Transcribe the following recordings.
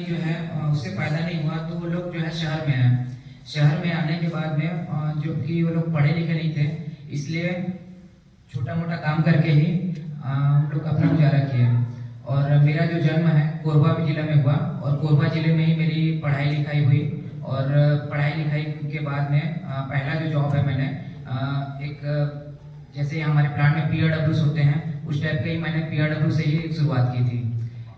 जो है उससे फायदा नहीं हुआ, तो वो लोग जो है शहर में आए। शहर में आने के बाद में जो कि वो लोग पढ़े लिखे नहीं थे, इसलिए छोटा मोटा काम करके ही हम लोग अपना गुजारा किए। और मेरा जो जन्म है कोरबा जिला में हुआ, और कोरबा जिले में ही मेरी पढ़ाई लिखाई हुई। और पढ़ाई लिखाई के बाद में पहला जो जॉब है मैंने एक जैसे हमारे प्लांट में PRWs होते हैं, उस टाइप के ही मैंने PRW से ही शुरुआत की थी।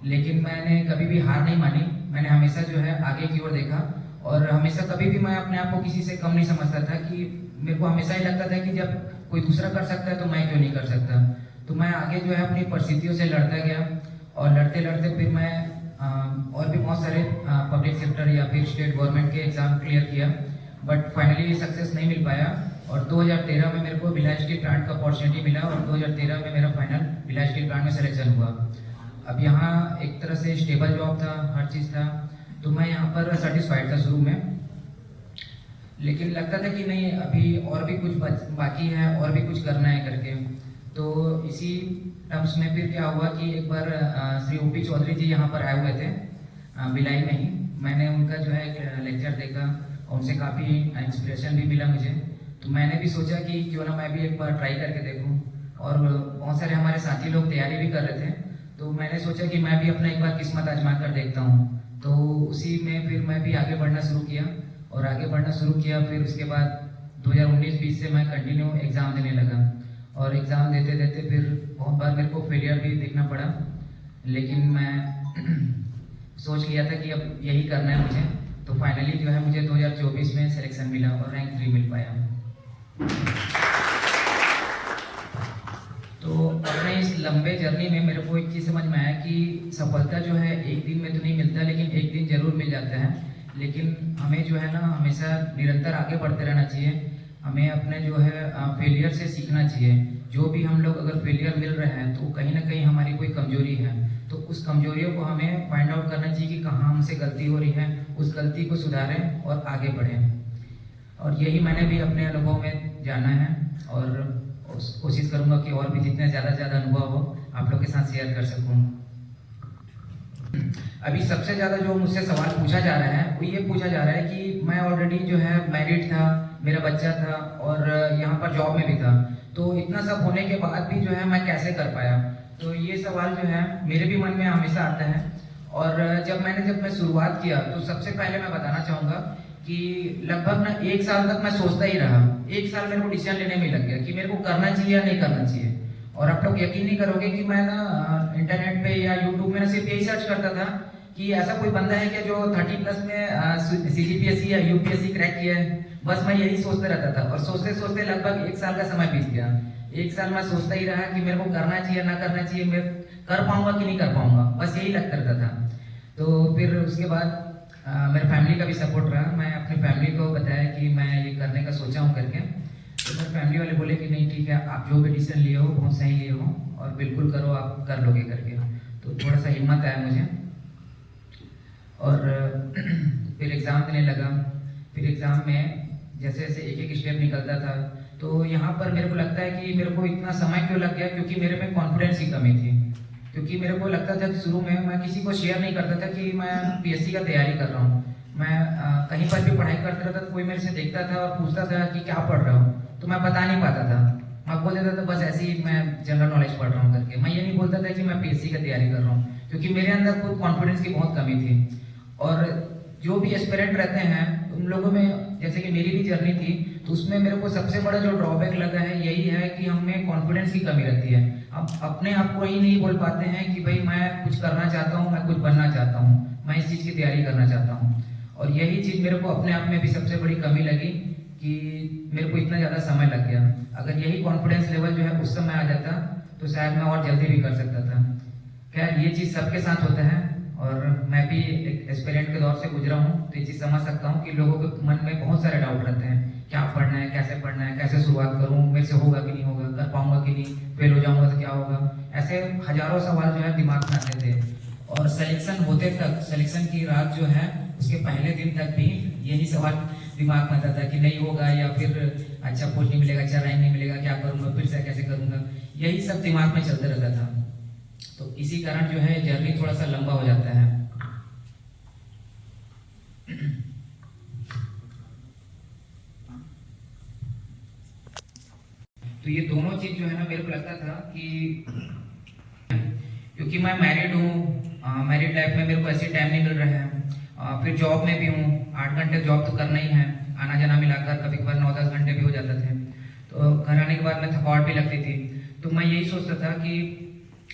लेकिन मैंने कभी भी हार नहीं मानी, मैंने हमेशा जो है आगे की ओर देखा। और हमेशा कभी भी मैं अपने आप को किसी से कम नहीं समझता था, कि मेरे को हमेशा ही लगता था कि जब कोई दूसरा कर सकता है तो मैं क्यों नहीं कर सकता। तो मैं आगे जो है अपनी परिस्थितियों से लड़ता गया, और लड़ते लड़ते फिर मैं और भी बहुत सारे पब्लिक सेक्टर या फिर स्टेट गवर्नमेंट के एग्ज़ाम क्लियर किया, बट फाइनली सक्सेस नहीं मिल पाया। और 2013 में मेरे को भिलाई स्टील प्लांट का अपॉर्चुनिटी मिला, और 2013 में मेरा फाइनल भिलाई स्टील प्लांट में सिलेक्शन हुआ। अब यहाँ एक तरह से स्टेबल जॉब था, हर चीज़ था, तो मैं यहाँ पर सेटिस्फाइड था शुरू में। लेकिन लगता था कि नहीं, अभी और भी कुछ बाकी है, और भी कुछ करना है करके। तो इसी टर्म्स में फिर क्या हुआ कि एक बार श्री OP चौधरी जी यहाँ पर आए हुए थे भिलाई में ही। मैंने उनका जो है एक लेक्चर देखा, और उनसे काफ़ी इंस्पिरेशन भी मिला मुझे। तो मैंने भी सोचा कि क्यों ना मैं भी एक बार ट्राई करके देखूँ। और बहुत सारे हमारे साथी लोग तैयारी भी कर रहे थे, तो मैंने सोचा कि मैं भी अपना एक बार किस्मत आजमा कर देखता हूँ। तो उसी में फिर मैं भी आगे बढ़ना शुरू किया, और आगे बढ़ना शुरू किया। फिर उसके बाद 2019-20 से मैं कंटिन्यू एग्ज़ाम देने लगा, और एग्ज़ाम देते देते फिर बहुत बार मेरे को फेलियर भी देखना पड़ा। लेकिन मैं सोच लिया था कि अब यही करना है मुझे। तो फाइनली जो है मुझे 2024 में सिलेक्शन मिला, और रैंक 3 मिल पाया। तो अपने इस लंबे जर्नी में मेरे को एक चीज़ समझ में आया कि सफलता जो है एक दिन में तो नहीं मिलता, लेकिन एक दिन जरूर मिल जाता है। लेकिन हमें जो है ना हमेशा निरंतर आगे बढ़ते रहना चाहिए। हमें अपने जो है फेलियर से सीखना चाहिए। जो भी हम लोग अगर फेलियर मिल रहे हैं तो कहीं ना कहीं हमारी कोई कमजोरी है, तो उस कमजोरियों को हमें फाइंड आउट करना चाहिए कि कहाँ हमसे गलती हो रही है, उस गलती को सुधारें और आगे बढ़ें। और यही मैंने भी अपने अनुभव में जाना है, और कोशिश करूंगा कि और भी जितने ज़्यादा से ज़्यादा अनुभव हो आप लोग के साथ शेयर कर सकूं। अभी सबसे ज़्यादा जो मुझसे सवाल पूछा जा रहा है वो ये पूछा जा रहा है कि मैं ऑलरेडी जो है मैरिड था, मेरा बच्चा था, और यहाँ पर जॉब में भी था, तो इतना सब होने के बाद भी जो है मैं कैसे कर पाया। तो ये सवाल जो है मेरे भी मन में हमेशा आता है। और जब मैं शुरुआत किया, तो सबसे पहले मैं बताना चाहूँगा कि लगभग ना 1 साल तक मैं सोचता ही रहा। 1 साल मेरे को डिसीजन लेने में लग गया कि मेरे को करना चाहिए या नहीं करना चाहिए। और आप लोग यकीन नहीं करोगे कि मैं ना इंटरनेट पे या यूट्यूब में ना सिर्फ यही सर्च करता था कि ऐसा कोई बंदा है क्या जो 30+ में CGPSC या UPSC क्रैक किया है। बस मैं यही सोचते रहता था, और सोचते सोचते लगभग 1 साल का समय बीत गया। 1 साल मैं सोचता ही रहा कि मेरे को करना चाहिए ना करना चाहिए, मैं कर पाऊंगा कि नहीं कर पाऊंगा, बस यही लगता रहता था। तो फिर उसके बाद मेरे फैमिली का भी सपोर्ट रहा। मैं अपनी फैमिली को बताया कि मैं ये करने का सोचा हूँ करके। तो मेरे फैमिली वाले बोले कि नहीं ठीक है, आप जो भी डिसीजन लिए हो बहुत सही लिए हो, और बिल्कुल करो, आप कर लोगे करके। तो थोड़ा सा हिम्मत आया मुझे, और फिर एग्ज़ाम देने लगा। फिर एग्ज़ाम में जैसे जैसे एक एक स्टेप निकलता था, तो यहाँ पर मेरे को लगता है कि मेरे को इतना समय क्यों लग गया, क्योंकि मेरे में कॉन्फिडेंस की कमी थी। क्योंकि मेरे को लगता था कि शुरू में मैं किसी को शेयर नहीं करता था कि मैं PSC का तैयारी कर रहा हूँ। मैं कहीं पर भी पढ़ाई करता रहता तो कोई मेरे से देखता था और पूछता था कि क्या पढ़ रहा हूँ, तो मैं बता नहीं पाता था। मैं बोल देता था बस ऐसे ही मैं जनरल नॉलेज पढ़ रहा हूँ करके। मैं ये नहीं बोलता था कि मैं PSC का तैयारी कर रहा हूँ, क्योंकि मेरे अंदर खुद कॉन्फिडेंस की बहुत कमी थी। और जो भी एस्पिरेंट रहते हैं उन लोगों में, जैसे कि मेरी भी जर्नी थी, तो उसमें मेरे को सबसे बड़ा जो ड्रॉबैक लगा है यही है कि हमें कॉन्फिडेंस की कमी रहती है। अब अपने आप को ही नहीं बोल पाते हैं कि भाई मैं कुछ करना चाहता हूँ, मैं कुछ बनना चाहता हूँ, मैं इस चीज़ की तैयारी करना चाहता हूँ। और यही चीज़ मेरे को अपने आप में भी सबसे बड़ी कमी लगी कि मेरे को इतना ज़्यादा समय लग गया। अगर यही कॉन्फिडेंस लेवल जो है उस समय आ जाता तो शायद मैं और जल्दी भी कर सकता था। खैर ये चीज़ सबके साथ होता है, और मैं भी एक एस्पिरेंट के दौर से गुजरा हूँ, तो ये चीज़ समझ सकता हूँ कि लोगों के मन में बहुत सारे डाउट रहते हैं, क्या पढ़ना है, कैसे पढ़ना है, कैसे शुरुआत करूँ, मेरे से होगा कि नहीं होगा, कर पाऊंगा कि नहीं, फेल हो जाऊंगा तो क्या होगा। ऐसे हजारों सवाल जो है दिमाग में आते थे। और सिलेक्शन होते तक, सिलेक्शन की रात जो है उसके पहले दिन तक भी यही सवाल दिमाग में आता था कि नहीं होगा, या फिर अच्छा पोस्ट नहीं मिलेगा, अच्छा रैंक नहीं मिलेगा, क्या करूँगा, फिर से कैसे करूँगा, यही सब दिमाग में चलते रहता था। तो इसी कारण जो है जर्नी थोड़ा सा लंबा हो जाता है। तो ये दोनों चीज़ जो है ना मेरे को लगता था कि क्योंकि मैं मैरिड हूँ, मैरिड लाइफ में मेरे को ऐसे टाइम नहीं मिल रहा है। फिर जॉब में भी हूँ, 8 घंटे जॉब तो करना ही है, आना जाना मिलाकर कभी कभार 9-10 घंटे भी हो जाते थे। तो घर आने के बाद में थकावट भी लगती थी। तो मैं यही सोचता था कि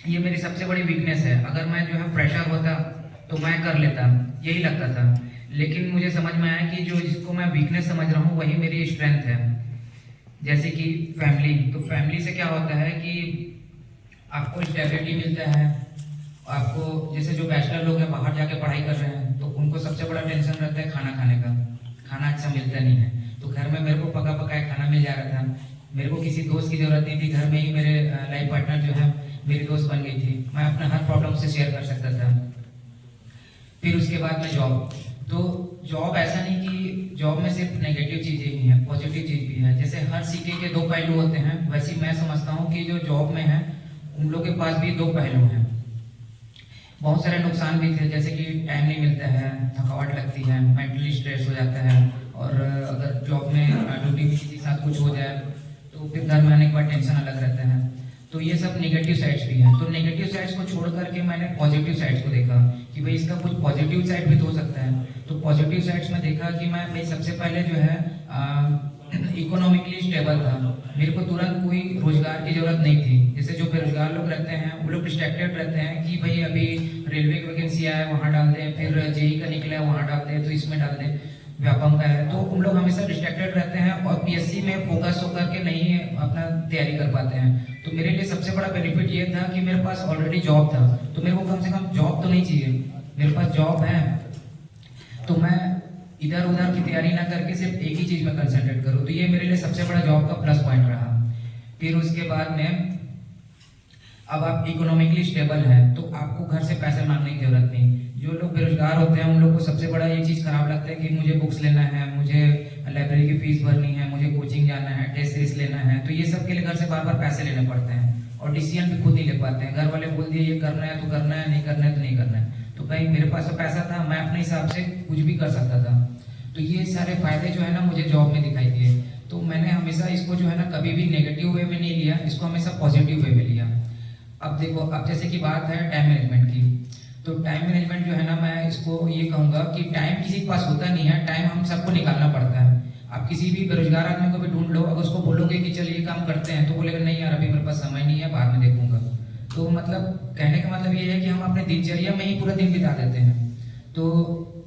ये मेरी सबसे बड़ी वीकनेस है, अगर मैं जो है फ्रेशर होता तो मैं कर लेता, यही लगता था। लेकिन मुझे समझ में आया कि जो जिसको मैं वीकनेस समझ रहा हूँ वही मेरी स्ट्रेंथ है। जैसे कि फैमिली, तो फैमिली से क्या होता है कि आपको स्टेबिलिटी मिलता है। आपको जैसे जो बैचलर लोग हैं बाहर जाके पढ़ाई कर रहे हैं, तो उनको सबसे बड़ा टेंशन रहता है खाना खाने का, खाना अच्छा मिलता नहीं है। तो घर में मेरे को पका पकाया खाना मिल जा रहा था, मेरे को किसी दोस्त की जरूरत नहीं थी, घर में ही मेरे लाइफ पार्टनर जो है मेरी दोस्त बन गई थी, मैं अपना हर प्रॉब्लम से शेयर कर सकता था। फिर उसके बाद में जॉब, तो जॉब ऐसा नहीं कि जॉब में सिर्फ नेगेटिव चीज़ें ही हैं, पॉजिटिव चीज़ भी है। जैसे हर सिक्के के दो पहलू होते हैं, वैसे मैं समझता हूँ कि जो जॉब में है उन लोगों के पास भी दो पहलू हैं। बहुत सारे नुकसान भी थे, जैसे कि टाइम नहीं मिलता है, थकावट लगती है, मेंटली स्ट्रेस हो जाता है, और अगर जॉब में ड्यूटी में किसी के साथ कुछ हो जाए तो फिर घर में आने के बाद टेंशन अलग रहता है। तो ये सब नेगेटिव साइड्स भी हैं। तो नेगेटिव साइड्स को छोड़ करके मैंने पॉजिटिव साइड्स को देखा कि भाई इसका कुछ पॉजिटिव साइड भी तो हो सकता है। तो पॉजिटिव साइड्स में देखा कि मैं भाई सबसे पहले जो है इकोनॉमिकली स्टेबल था, मेरे को तुरंत कोई रोजगार की जरूरत नहीं थी। जैसे जो बेरोजगार लोग रहते हैं वो लोग डिस्ट्रैक्टेड रहते हैं कि भाई अभी रेलवे की वैकेंसी आया है वहाँ डाल दें, फिर जेई का निकला है वहाँ डाल दें, तो इसमें डाल दें, व्यापम का है, तो उन लोग हमेशा डिस्ट्रैक्टेड रहते हैं और पीएससी में फोकस होकर के नहीं अपना तैयारी कर पाते हैं। तो मेरे लिए सबसे बड़ा बेनिफिट ये था कि मेरे पास ऑलरेडी जॉब था, तो मेरे को कम से कम जॉब तो नहीं चाहिए, मेरे पास जॉब है तो मैं इधर उधर की तैयारी ना करके सिर्फ एक ही चीज में कंसंट्रेट करूँ। तो ये मेरे लिए सबसे बड़ा जॉब का प्लस पॉइंट रहा। फिर उसके बाद में अब आप इकोनॉमिकली स्टेबल हैं तो आपको घर से पैसे मांगने की जरूरत नहीं। जो लोग बेरोजगार होते हैं उन लोग को सबसे बड़ा ये चीज़ खराब लगता है कि मुझे बुक्स लेना है, मुझे लाइब्रेरी की फीस भरनी है, मुझे कोचिंग जाना है, टेस्ट सीरीज लेना है, तो ये सब के लिए घर से बार बार पैसे लेने पड़ते हैं और डिसीजन भी खुद नहीं ले पाते हैं। घर वाले बोल दिए ये करना है तो करना है, नहीं करना है तो नहीं करना है। तो भाई मेरे पास तो पैसा था, मैं अपने हिसाब से कुछ भी कर सकता था। तो ये सारे फायदे जो है ना मुझे जॉब में दिखाई दिए। तो मैंने हमेशा इसको जो है ना कभी भी नेगेटिव वे में नहीं लिया, इसको हमेशा पॉजिटिव वे में लिया। अब देखो, अब जैसे कि बात है टाइम मैनेजमेंट की, तो टाइम मैनेजमेंट जो है ना मैं इसको ये कहूँगा कि टाइम किसी के पास होता नहीं है, टाइम हम सबको निकालना पड़ता है। आप किसी भी बेरोजगार आदमी को भी ढूंढ लो, अगर उसको बोलोगे कि चल ये काम करते हैं तो बोलेगा नहीं यार अभी मेरे पास समय नहीं है, बाद में देखूंगा। तो मतलब कहने का मतलब ये है कि हम अपने दिनचर्या में ही पूरा दिन बिता देते हैं। तो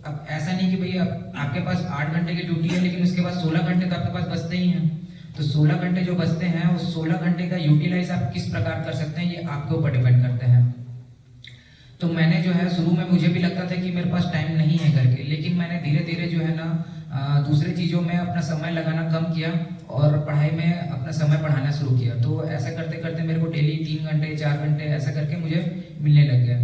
अब ऐसा नहीं कि भाई अब आपके पास 8 घंटे की ड्यूटी है लेकिन उसके बाद 16 घंटे तो आपके पास बचते ही हैं। तो 16 घंटे जो बचते हैं उस 16 घंटे का यूटिलाइज आप किस प्रकार कर सकते हैं ये आपके ऊपर डिपेंड करते हैं। तो मैंने जो है शुरू में मुझे भी लगता था कि मेरे पास टाइम नहीं है करके, लेकिन मैंने धीरे धीरे जो है ना दूसरे चीज़ों में अपना समय लगाना कम किया और पढ़ाई में अपना समय बढ़ाना शुरू किया। तो ऐसा करते करते मेरे को डेली 3 घंटे 4 घंटे ऐसा करके मुझे मिलने लग गया।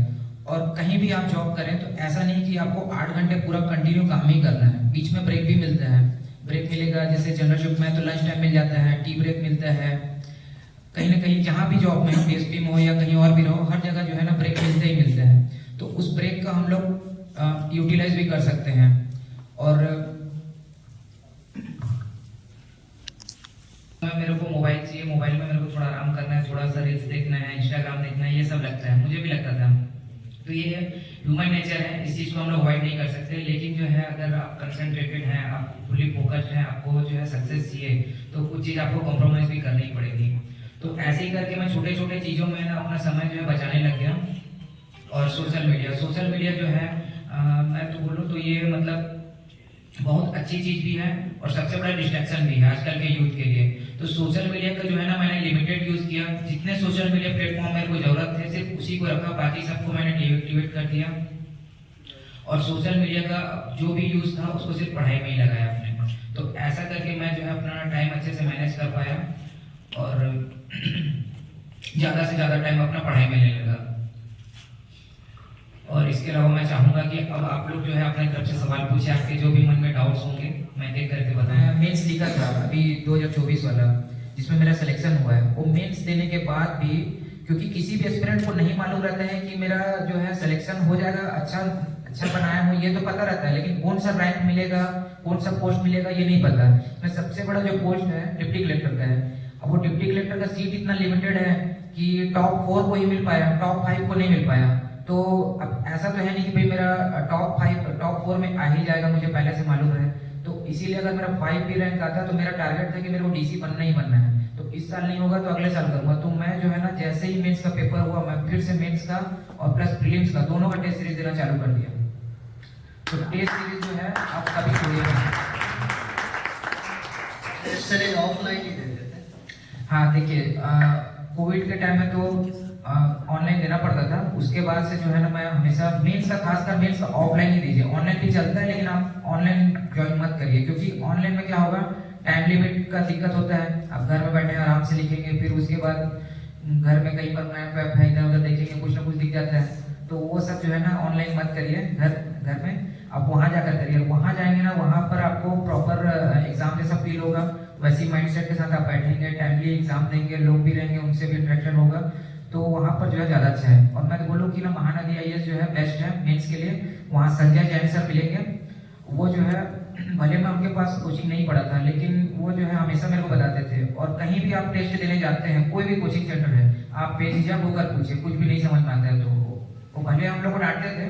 और कहीं भी आप जॉब करें तो ऐसा नहीं कि आपको 8 घंटे पूरा कंटिन्यू काम ही करना है, बीच में ब्रेक भी मिलता है। ब्रेक मिलेगा, जैसे जनरल शिफ्ट में तो लंच टाइम मिल जाता है, टी ब्रेक मिलता है। कहीं ना कहीं जहाँ भी जॉब में हो, पीएसपी में हो या कहीं और भी रहो, हर जगह जो है ना ब्रेक मिलते ही मिलते हैं। तो उस ब्रेक का हम लोग यूटिलाइज भी कर सकते हैं। और मेरे को मोबाइल चाहिए, मोबाइल में मेरे को थोड़ा आराम करना है, थोड़ा सा रील्स देखना है, इंस्टाग्राम देखना है, ये सब लगता है, मुझे भी लगता था। तो ये ह्यूमन नेचर है, इस चीज़ को हम लोग अवॉइड नहीं कर सकते। लेकिन जो है अगर आप कंसंट्रेटेड हैं, आप फुली फोकस्ड हैं, आपको जो है सक्सेस चाहिए तो कुछ चीज़ आपको कॉम्प्रोमाइज़ भी करनी पड़ेगी। तो ऐसे ही करके मैं छोटे छोटे चीज़ों में ना अपना समय जो है बचाने लग गया। और सोशल मीडिया जो है मैं तो बोलूँ तो ये मतलब बहुत अच्छी चीज़ भी है और सबसे बड़ा डिस्ट्रैक्शन भी है आजकल के यूथ के लिए। तो सोशल मीडिया का जो है ना मैंने लिमिटेड यूज़ किया, जितने सोशल मीडिया प्लेटफॉर्म मेरे को ज़रूरत है सिर्फ उसी को रखा, बाकी सबको मैंने डीएक्टिवेट कर दिया। और सोशल मीडिया का जो भी यूज़ था उसको सिर्फ पढ़ाई में ही लगाया अपने। तो ऐसा करके मैं जो है अपना टाइम अच्छे से मैनेज कर पाया और ज़्यादा से ज़्यादा टाइम अपना पढ़ाई में लेने लगा। और इसके अलावा मैं चाहूँगा कि अब आप लोग जो है अपने तरफ से सवाल पूछे, आपके जो भी मन में डाउट्स होंगे मैं देख करके बताया। मेंस लिखा था अभी 2024 वाला जिसमें मेरा सिलेक्शन हुआ है, वो मेंस देने के बाद भी क्योंकि किसी भी एस्पिरेंट को नहीं मालूम रहता है कि मेरा जो है सिलेक्शन हो जाएगा, अच्छा बनाया हूँ ये तो पता रहता है, लेकिन कौन सा रैंक मिलेगा, कौन सा पोस्ट मिलेगा ये नहीं पता। इसमें सबसे बड़ा जो पोस्ट है डिप्टी कलेक्टर का है। अब वो डिप्टी कलेक्टर का सीट इतना लिमिटेड है कि टॉप 4 को ही मिल पाया, टॉप 5 को नहीं मिल पाया। तो अब ऐसा तो है नहीं कि भाई मेरा टॉप 4 में आ ही जाएगा, मुझे पहले से मालूम है। तो इसीलिए अगर मेरा 5 भी रैंक आता तो मेरा टारगेट था कि मेरे को डीसी बनना ही बनना है। तो इस साल नहीं होगा तो अगले साल करूंगा। तो मैं जो है ना, जैसे ही मेंस का पेपर हुआ, मैं फिर से मेंस का और प्लस प्रीलिम्स का दोनों का टेस्ट सीरीज देना चालू कर दिया। तो टेस्ट सीरीज जो है आप कभी छोड़िएगा। टेस्ट सीरीज ऑफलाइन ही दे देते हैं। हाँ देखिए, कोविड के टाइम में तो ऑनलाइन देना पड़ता था। उसके बाद से जो है ना, मैं हमेशा मेंस का, खासकर मेंस का ऑफलाइन ही दीजिए। ऑनलाइन भी चलता है लेकिन आप ऑनलाइन ज्वाइन मत करिए, क्योंकि ऑनलाइन में क्या होगा, टाइम लिमिट का दिक्कत होता है। आप घर में बैठे आराम से लिखेंगे, फिर उसके बाद घर में कहीं पर मैप वैप है, इधर उधर देखेंगे, कुछ ना कुछ दिख जाता है। तो वो सब जो है ना, ऑनलाइन मत करिए। घर में आप वहाँ जाकर करिए। वहाँ जाएंगे ना, वहाँ पर आपको प्रॉपर एग्जाम जैसा फील होगा। वैसी माइंडसेट के साथ आप बैठेंगे, टाइमली एग्जाम देंगे, लोग भी रहेंगे, उनसे भी इंटरेक्शन होगा। तो वहाँ पर जो है ज़्यादा अच्छा है। और मैं तो बोलूँ कि ना, महानदी आईएएस जो है बेस्ट है मेंस के लिए। वहाँ संजय जैन सर मिलेंगे। वो जो है, भले मैं उनके पास कोचिंग नहीं पढ़ा था, लेकिन वो जो है हमेशा मेरे को बताते थे। और कहीं भी आप टेस्ट देने जाते हैं, कोई भी कोचिंग सेंटर है, आप बेझिझक होकर पूछिए, कुछ भी नहीं समझ में आता है तो वो भले हम लोग को डांटते थे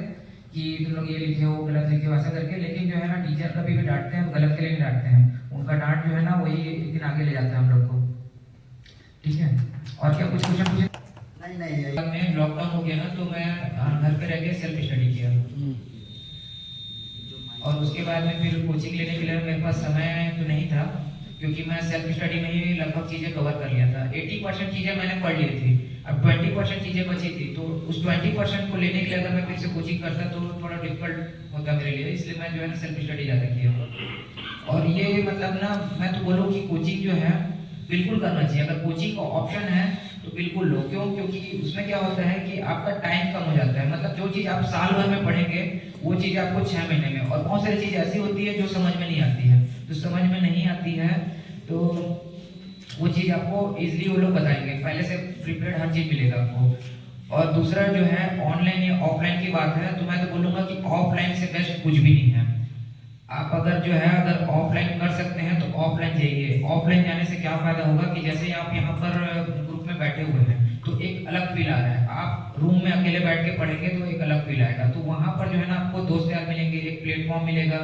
कि तुम लोग ये लिखे हो, गलत लिखे हो, ऐसा करके। लेकिन जो है ना, टीचर कभी भी डांटते हैं, गलत के लिए नहीं डांटते हैं। उनका डांट जो है ना, वही एक दिन आगे ले जाता है हम लोग को। ठीक है, और क्या कुछ क्वेश्चन पूछे? नहीं मैं लॉकडाउन हो गया ना, तो मैं घर पे रह के सेल्फ स्टडी किया। और उसके बाद में फिर कोचिंग लेने के लिए मेरे पास समय तो नहीं था, क्योंकि मैं सेल्फ स्टडी में ही लगभग चीज़ें कवर कर लिया था। 80% चीज़ें मैंने पढ़ ली थी, अब 20% चीज़ें बची थी। तो उस 20% को लेने के लिए अगर मैं फिर से कोचिंग करता तो थोड़ा डिफिकल्ट होता मेरे लिए। इसलिए मैं जो है ना, सेल्फ स्टडी ज़्यादा किया। और ये मतलब ना, मैं तो बोलूँ कि कोचिंग जो है बिल्कुल करना चाहिए। अगर कोचिंग का ऑप्शन है तो बिल्कुल लो। क्यों? क्योंकि उसमें क्या होता है कि आपका टाइम कम हो जाता है। मतलब जो चीज़ आप साल भर में पढ़ेंगे, वो चीज़ आपको 6 महीने में। और बहुत सारी चीज़ ऐसी होती है जो समझ में नहीं आती है। तो समझ में नहीं आती है तो वो चीज़ आपको इजीली वो लोग बताएंगे, पहले से प्रिपेयर्ड हर चीज़ मिलेगा आपको। और दूसरा जो है, ऑनलाइन या ऑफलाइन की बात है, तो मैं तो बोलूँगा कि ऑफलाइन से बेस्ट कुछ भी नहीं है। आप अगर जो है, अगर ऑफलाइन कर सकते हैं तो ऑफलाइन जाइए। ऑफलाइन जाने से क्या फायदा होगा कि जैसे आप यहाँ पर ग्रुप में बैठे हुए हैं तो एक अलग फील आ रहा है। आप रूम में अकेले बैठ के पढ़ेंगे तो एक अलग फील आएगा। तो वहाँ पर जो है ना, आपको दोस्त यार मिलेंगे, एक प्लेटफॉर्म मिलेगा,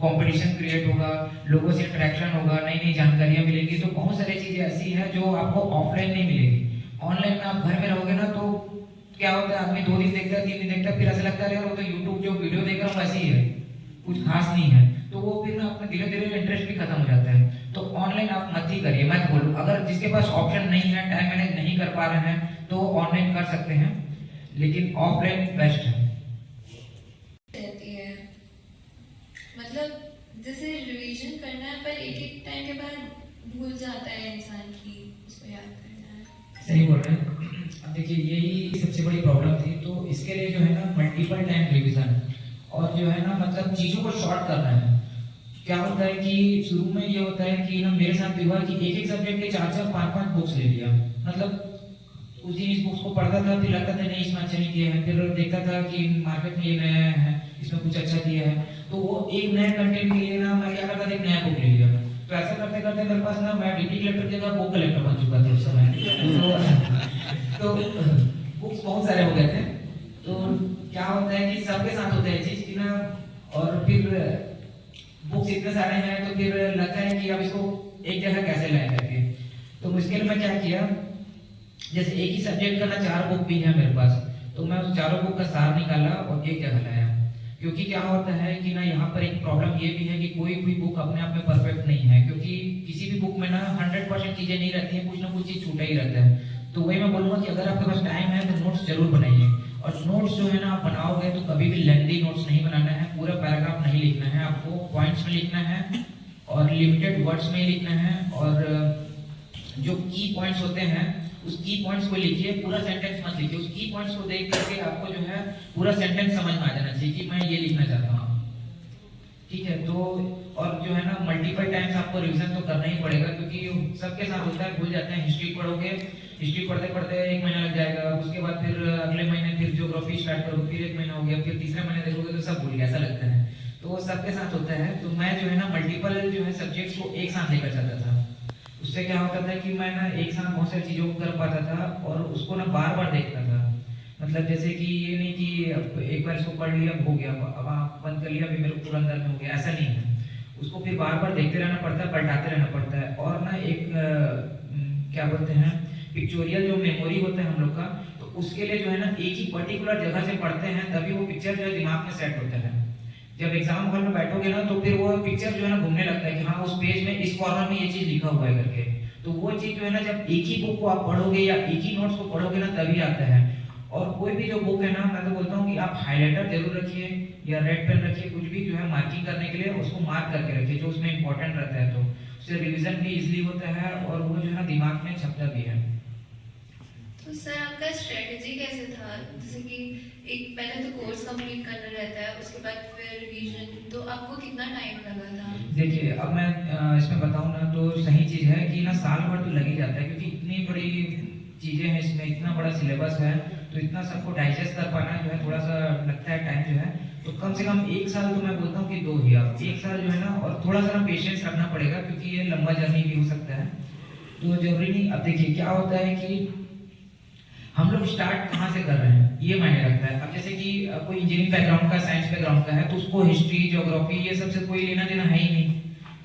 कंपटीशन क्रिएट होगा, लोगों से इंटरेक्शन होगा, नई नई जानकारियाँ मिलेंगी। तो बहुत सारी चीज़ें ऐसी हैं जो आपको ऑफलाइन नहीं मिलेगी। ऑनलाइन में आप घर में रहोगे ना, तो क्या होता है, आदमी 2 दिन देखता है, 3 दिन देखता है, फिर ऐसा लगता है यार वो तो यूट्यूब जो वीडियो देख रहा हूँ वैसे ही है, कुछ खास नहीं है। तो वो फिर ना अपने धीरे धीरे इंटरेस्ट भी खत्म हो जाता है। तो ऑनलाइन आप मत ही करिए। मैं तो बोलूँ, अगर जिसके पास ऑप्शन नहीं है, टाइम मैनेज नहीं कर पा रहे हैं, तो ऑनलाइन कर सकते हैं, लेकिन ऑफलाइन बेस्ट है। रहती है, मतलब जैसे रिवीजन करना है, पर एक एक टाइम के बाद भूल जाता है इंसान की उसको याद करना है। सही बोल रहे हैं। अब देखिए, यही सबसे बड़ी प्रॉब्लम थी। तो इसके लिए जो है ना, मल्टीपल टाइम रिवीजन और जो है ना, मतलब चीज़ों को शॉर्ट करना है। क्या होता है कि शुरू में ये होता है कि ना, मेरे साथ भी हुआ कि एक एक सब्जेक्ट के 4-4, 5-5 बुक्स ले लिया। मतलब उस दिन इस बुक्स को पढ़ता था, फिर लगता था नहीं इसमें अच्छा नहीं दिया है, फिर देखता था कि मार्केट में ये नया है, इसमें कुछ अच्छा दिया है। तो वो एक नए कंटेंट के लिए ना, मैं क्या करता था, एक नया बुक ले लिया। तो ऐसा करते करते मेरे पास ना, मैं डिप्टी कलेक्टर की जगह बुक कलेक्टर बन चुका था उस समय। तो बुक्स बहुत सारे हो गए थे। तो क्या होता है कि सबके साथ होता है चीज की ना, और फिर बुक्स इतने सारे हैं तो फिर लगता है कि अब इसको एक जगह कैसे लाया करके। तो मुश्किल में क्या किया, जैसे एक ही सब्जेक्ट का ना 4 बुक भी है मेरे पास, तो मैं उस चारों बुक का सार निकाला और एक जगह लाया। क्योंकि क्या होता है कि ना, यहाँ पर एक प्रॉब्लम ये भी है कि कोई भी बुक अपने आप में परफेक्ट नहीं है, क्योंकि किसी भी बुक में ना 100% चीजें नहीं रहती हैं, कुछ ना कुछ चीज छूटा ही रहता है। तो वही मैं बोलूँगा कि अगर आपके पास टाइम है तो नोट्स जरूर बनाइए। और नोट्स जो है ना, आप बनाओगे तो कभी भी लेंथी नोट्स नहीं बनाना है, पूरा पैराग्राफ नहीं लिखना है, आपको पॉइंट्स में लिखना है और लिमिटेड वर्ड्स में लिखना है। और जो की पॉइंट्स होते हैं, उस की पॉइंट्स को लिखिए, पूरा सेंटेंस मत लिखिए। उस की पॉइंट्स को देख करके आपको जो है पूरा सेंटेंस समझ में आ जाना चाहिए कि मैं ये लिखना चाहता हूँ। ठीक है, तो और जो है ना, मल्टीपल टाइम्स आपको रिवीजन तो करना ही पड़ेगा, क्योंकि सबके साथ होता है, भूल जाते हैं। हिस्ट्री पढ़ोगे, हिस्ट्री पढ़ते पढ़ते 1 महीना लग जाएगा, उसके बाद फिर अगले महीने फिर ज्योग्राफी स्टार्ट करोगे, फिर 1 महीना हो गया, फिर तीसरे महीने देखोगे तो सब भूल गया, ऐसा लगता है। तो वो सबके साथ होता है। तो मैं जो है ना, मल्टीपल जो है सब्जेक्ट्स को एक साथ लेकर चलता था। उससे क्या होता था कि मैं ना एक साथ बहुत सारी चीज़ों को कर पाता था और उसको ना बार बार देखता था। मतलब जैसे कि ये नहीं कि अब एक बार इसको पढ़ लिया हो गया, अब आप बंद कर लिया अभी मेरे को पूरा अंदर में हो गया, ऐसा नहीं है। उसको फिर बार बार देखते रहना पड़ता है, पलटाते रहना पड़ता है। और ना एक क्या बोलते हैं, पिक्चोरियल जो मेमोरी होता है हम लोग का, तो उसके लिए जो है ना एक ही पर्टिकुलर जगह से पढ़ते हैं तभी वो पिक्चर जो है दिमाग में सेट होता है। जब एग्जाम हॉल में बैठोगे ना तो फिर वो पिक्चर जो है ना घूमने लगता है कि हाँ उस पेज में इस कॉर्नर में ये चीज लिखा हुआ है करके। तो वो चीज जो है ना जब एक ही बुक को आप पढ़ोगे या एक ही नोट्स को पढ़ोगे ना तभी आता है। और कोई भी जो बुक है ना, मैं तो बोलता हूँ कि आप हाइलाइटर जरूर रखिए या रेड पेन रखिए, कुछ भी जो है मार्किंग करने के लिए उसको मार्क करके रखिए जो उसमें इंपॉर्टेंट रहता है, तो उससे रिवीजन भी इजीली होता है और वो जो है ना दिमाग में छपता भी है। तो सर आपका स्ट्रेटजी कैसे था? जैसे कि एक पहले तो कोर्स कंप्लीट करना रहता है, उसके बाद फिर रिवीजन, तो आपको कितना टाइम लगा था? देखिए अब मैं इसमें बताऊँ ना तो सही चीज़ है कि ना साल भर तो लग ही जाता है, क्योंकि इतनी बड़ी चीज़ें हैं इसमें, इतना बड़ा सिलेबस है, तो इतना सबको डाइजेस्ट कर पाना जो है थोड़ा सा लगता है टाइम जो है। तो कम से कम एक साल तो मैं बोलता हूँ कि 2 ही, आप एक साल जो है ना, और थोड़ा सा ना पेशेंस रखना पड़ेगा क्योंकि ये लंबा जर्नी भी हो सकता है। तो जरूरी नहीं, अब देखिए क्या होता है कि हम लोग स्टार्ट कहाँ से कर रहे हैं ये मायने रखता है। अब जैसे कि कोई इंजीनियरिंग बैकग्राउंड का, साइंस बैकग्राउंड का है तो उसको हिस्ट्री, ज्योग्राफी ये सबसे कोई लेना देना है ही नहीं,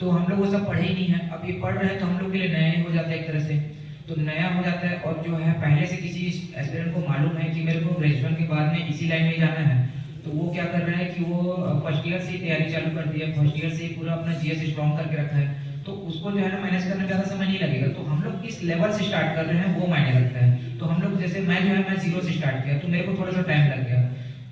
तो हम लोग वो सब पढ़े ही नहीं है। अब ये पढ़ रहे हैं तो हम लोग के लिए नया ही हो जाता है एक तरह से, तो नया हो जाता है। और जो है पहले से किसी एस्पिरेंट को मालूम है कि मेरे को ग्रेजुएशन के बाद में इसी लाइन में जाना है, तो वो क्या कर रहा है कि वो फर्स्ट ईयर से ही तैयारी चालू कर दी है, फर्स्ट ईयर से ही पूरा अपना जीएस स्ट्रॉन्ग करके रखा है, तो उसको जो है ना मैनेज करने में ज़्यादा समय नहीं लगेगा। तो हम लोग किस लेवल से स्टार्ट कर रहे हैं वो मायने रखता है। तो हम लोग जैसे मैं जो है मैं 0 से स्टार्ट किया तो मेरे को थोड़ा सा टाइम लग गया,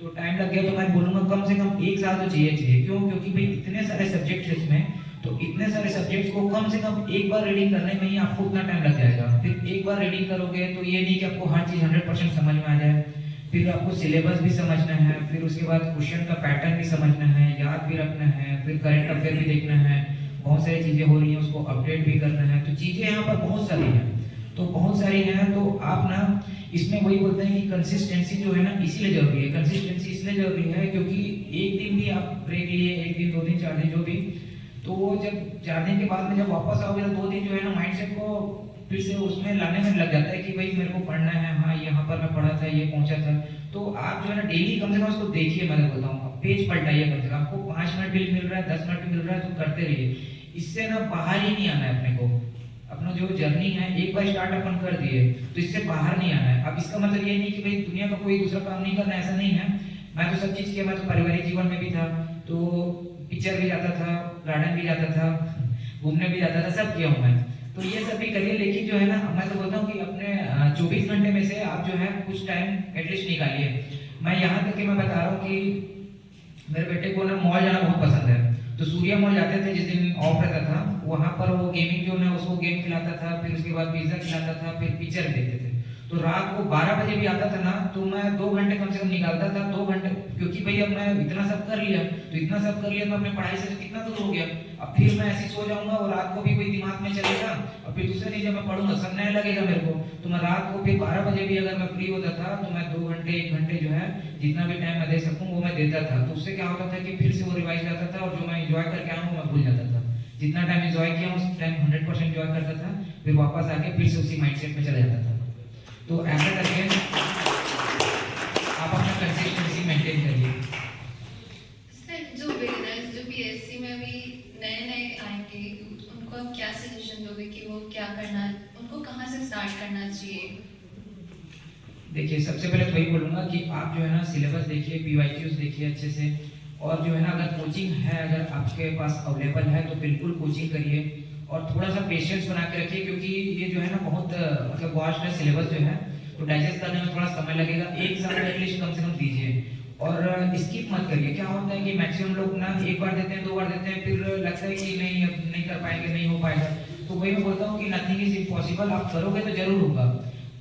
तो टाइम लग गया तो मैं बोलूँगा कम से कम 1 साल तो चाहिए। क्यों? क्योंकि भाई इतने सारे सब्जेक्ट है इसमें, तो इतने सारे सब्जेक्ट्स को कम से कम एक बार रीडिंग करने में ही आपको उतना टाइम लग जाएगा। फिर एक बार रीडिंग करोगे तो ये नहीं कि आपको हर चीज़ 100% समझ में आ जाए, फिर आपको सिलेबस भी समझना है, फिर उसके बाद क्वेश्चन का पैटर्न भी समझना है, याद भी रखना है, फिर करंट अफेयर भी देखना है, बहुत सारी चीज़ें हो रही हैं उसको अपडेट भी करना है। तो चीज़ें यहाँ पर बहुत सारी हैं, तो बहुत सारी हैं। तो आप ना इसमें वही बोलते हैं कि कंसिस्टेंसी जो है ना इसीलिए जरूरी है। कंसिस्टेंसी इसलिए जरूरी है क्योंकि एक दिन भी आप ब्रेक लिए, 1 दिन 2 दिन 4 दिन जो भी, तो वो जब 4 दिन के बाद में जब वापस आओगे तो 2 दिन जो है ना माइंडसेट को फिर से उसमें लाने में लग जाता है कि भाई मेरे को पढ़ना है, हाँ यहाँ पर मैं पढ़ा था, ये पहुंचा था। तो आप जो है ना डेली कम से कम उसको देखिए, मैं बोलता हूँ पेज पलटाइए कम से कम। आपको 5 मिनट भी मिल रहा है, 10 मिनट भी मिल रहा है तो करते रहिए। इससे ना बाहर ही नहीं आना है अपने को, अपना जो जर्नी है एक बार स्टार्ट अपन कर दिए तो इससे बाहर नहीं आना है। अब इसका मतलब ये नहीं कि भाई दुनिया का कोई दूसरा काम नहीं करना, ऐसा नहीं है। मैं तो सब चीज़ किया, मैं तो पारिवारिक जीवन में भी था, तो पिक्चर भी जाता था, गार्डन भी जाता था, घूमने भी जाता था, सब किया हूँ मैं। तो ये सब भी करिए, लेकिन जो है ना मैं तो बोलता हूँ कि अपने 24 घंटे में से आप जो है कुछ टाइम एटलीस्ट निकालिए। मैं यहाँ तक कि मैं बता रहा हूँ कि मेरे बेटे को ना मॉल जाना बहुत पसंद है, तो सूर्या मॉल जाते थे जिस दिन ऑफ रहता था, वहाँ पर वो गेमिंग जो है उसको गेम खिलाता था, फिर उसके बाद पिज्जा खिलाता था, फिर पिक्चर देखते थे। तो रात को 12 बजे भी आता था ना तो मैं 2 घंटे कम से कम निकालता था, 2 घंटे, क्योंकि भाई अब मैं इतना सब कर लिया, तो इतना सब कर लिया तो अपने पढ़ाई से कितना दूर हो गया। अब फिर मैं ऐसे सो जाऊंगा और रात को भी कोई दिमाग में चलेगा और फिर दूसरे दिन जब मैं पढ़ूंगा सब नया लगेगा मेरे को। तो मैं रात को फिर 12 बजे भी अगर मैं फ्री होता था तो मैं 2 घंटे 1 घंटे जो है जितना भी टाइम मैं दे सकूँ वो मैं देता था। तो उससे क्या होता था कि फिर से वो रिवाइज रहता था और जो मैं इंजॉय करके आया हूँ मैं भूल जाता था। जितना टाइम इंजॉय किया उस टाइम 100% इंजॉय करता था, फिर वापस आके फिर से उसी माइंडसेट में चला जाता था। तो ऐसा करके आप अपना कंसिस्टेंसी मेंटेन करिए। सर जो बिगिनर्स जो बीएससी में अभी नए नए आएंगे उनको आप क्या सजेशन दोगे कि वो क्या करना, उनको कहाँ से स्टार्ट करना चाहिए? देखिए सबसे पहले तो वही बोलूँगा कि आप जो है ना सिलेबस देखिए, पीवाईक्यूज देखिए अच्छे से, और जो है ना अगर कोचिंग है अगर आपके पास अवेलेबल है तो बिल्कुल कोचिंग करिए और थोड़ा सा पेशेंस बना के रखिए, क्योंकि ये जो है ना बहुत मतलब वास्ट है सिलेबस जो है, तो डाइजेस्ट करने में थोड़ा समय लगेगा। 1 साल एटलीस्ट कम से कम दीजिए और स्किप मत करिए। क्या होता है कि मैक्सिमम लोग ना 1 बार देते हैं, 2 बार देते हैं, फिर लगता है कि नहीं अब नहीं कर पाएंगे, नहीं हो पाएगा। तो वही मैं बोलता हूँ कि नथिंग इज इम्पॉसिबल, आप करोगे तो जरूर होगा।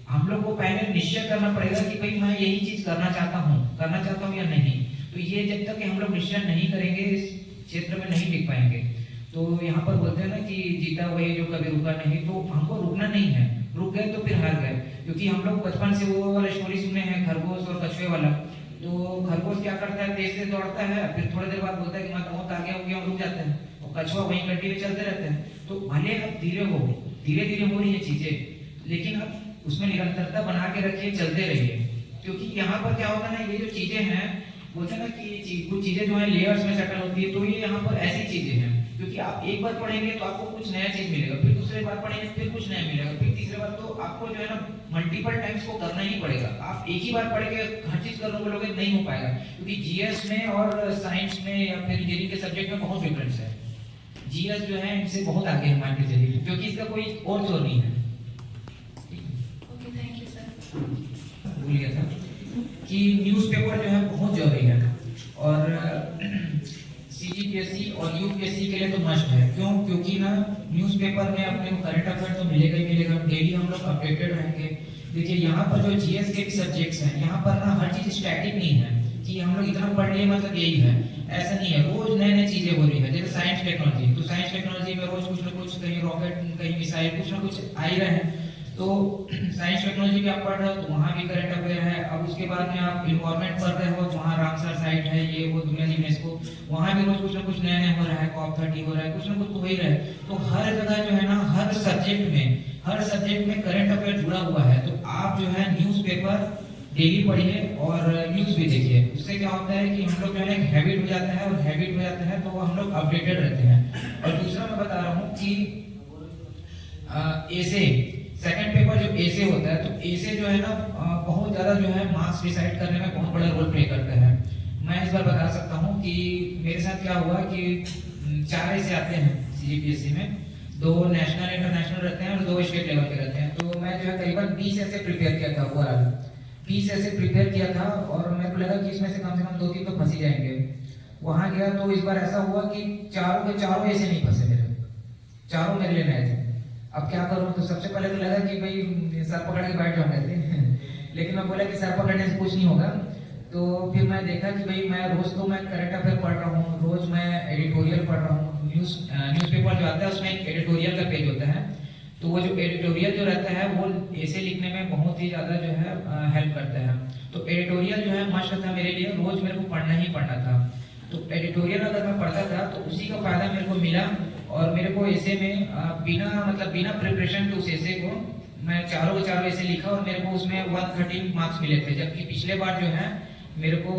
हम लोग को पहले निश्चय करना पड़ेगा कि भाई मैं यही चीज करना चाहता हूँ या नहीं। तो ये जब तक हम लोग निश्चय नहीं करेंगे इस क्षेत्र में नहीं टिक पाएंगे। तो यहाँ पर बोलते हैं ना कि जीता वही जो कभी रुका नहीं, तो हमको रुकना नहीं है, रुक गए तो फिर हार गए। क्योंकि हम लोग बचपन से वो वाला स्टोरी सुने हैं खरगोश और कछुए वाला। तो खरगोश क्या करता है, तेज से दौड़ता है, फिर थोड़ी देर बाद बोलता है कि मैं बहुत आगे हो गया, रुक जाता है, और कछुआ वहीं कंटिन्यू चलते रहते हैं। तो भले आप धीरे हो धीरे धीरे हो रही है चीजें, लेकिन अब उसमें निरंतरता बना के रखिए, चलते रहिए। क्योंकि यहाँ पर क्या होगा ना, ये जो चीजें हैं, बोलते हैं ना कि कुछ चीजें जो है लेयर्स में सेटल होती है, तो ये यहाँ पर ऐसी चीजें हैं। क्योंकि आप एक बार पढ़ेंगे तो आपको कुछ नया चीज मिलेगा, फिर दूसरे बार पढ़ेंगे फिर कुछ नया मिलेगा, फिर तीसरे बार, तो आपको जो है ना मल्टीपल टाइम्स को करना ही पड़ेगा। आप एक ही बार पढ़ के हर चीज करने बोलोगे नहीं हो पाएगा, क्योंकि जीएस में और साइंस में या फिर इंजीनियरिंग के सब्जेक्ट में बहुत डिफरेंस है। जीएस जो है इनसे बहुत आगे है मान के चलिए, क्योंकि इसका कोई और जोर नहीं है। Okay, thank you sir. भूल गया था कि न्यूज़पेपर जो है बहुत जरूरी है, और सीजीपीएससी और यूपीएससी के लिए तो मस्ट है। क्यों? क्योंकि ना न्यूज़पेपर में अपने को करंट अफेयर तो मिलेगा ही मिलेगा, डेली हम लोग अपडेटेड रहेंगे। देखिए यहाँ पर जो जीएस के भी सब्जेक्ट्स हैं, यहाँ पर ना हर चीज स्टैटिक नहीं है कि हम लोग इतना पढ़ लिए मतलब यही है, ऐसा नहीं है। रोज नई नई चीजें हो रही है। जैसे साइंस टेक्नोलॉजी, तो साइंस टेक्नोलॉजी में रोज कुछ ना कुछ, कहीं रॉकेट, कहीं मिसाइल, कुछ ना कुछ आ ही रहे हैं। तो साइंस टेक्नोलॉजी भी आप पढ़ रहे हो तो वहाँ भी करंट अफेयर है। अब उसके बाद में आप इन्वायरमेंट पढ़ रहे हो तो वहाँ रामसर साइट है, ये वो दुनिया यूनेस्को, वहाँ भी रोज कुछ ना कुछ नया नया हो रहा है, COP30 हो रहा है, कुछ ना कुछ तो हो ही रहा है। तो हर जगह जो है ना, हर सब्जेक्ट में करंट अफेयर जुड़ा हुआ है। तो आप जो है न्यूज़पेपर डेली पढ़िए और न्यूज़ भी देखिए। उससे क्या होता है कि हम लोग जो है हैबिट हो जाता है, और हैबिट हो जाता है तो हम लोग अपडेटेड रहते हैं। और दूसरा मैं बता रहा हूँ कि ऐसे सेकंड पेपर जो ऐसे होता है, तो ऐसे जो है ना बहुत ज्यादा जो है मार्क्स डिसाइड करने में बहुत बड़ा रोल प्ले करता है। मैं इस बार बता सकता हूँ कि मेरे साथ क्या हुआ कि 4 ऐसे आते हैं सीजीपीएससी में, 2 नेशनल इंटरनेशनल रहते हैं और 2 स्टेट लेवल के रहते हैं। तो मैं जो है करीबन 20 ऐसे प्रिपेयर किया था, ओवरऑल 20 ऐसे प्रिपेयर किया था, और मेरे को लगा कि इसमें से कम 2-3 तो फंस ही जाएंगे। वहां गया तो इस बार ऐसा हुआ कि चारों के चारों ऐसे नहीं फंसे मेरे, चारों मेरे लिए नए थे। अब क्या करूं? तो सबसे पहले तो लगा कि भाई सर पकड़ के बैठ जाऊंगे लेकिन मैं बोला कि सर पकड़ने से कुछ नहीं होगा। तो फिर मैं देखा कि भाई मैं रोज तो मैं करंट अफेयर पढ़ रहा हूँ, रोज मैं एडिटोरियल पढ़ रहा हूँ। न्यूज़पेपर जो आता है उसमें एक एडिटोरियल का पेज होता है, तो वो जो एडिटोरियल जो रहता है वो ऐसे लिखने में बहुत ही ज़्यादा जो है हेल्प करता है। तो एडिटोरियल जो है मस्ट था मेरे लिए, रोज मेरे को पढ़ना ही पढ़ना था। तो एडिटोरियल अगर मैं पढ़ता था तो उसी का फायदा मेरे को मिला, और मेरे को ऐसे में बिना प्रिपरेशन के उस ऐसे को मैं चारों के चारों ऐसे लिखा, और मेरे को उसमें 113 मार्क्स मिले थे। जबकि पिछले बार जो है मेरे को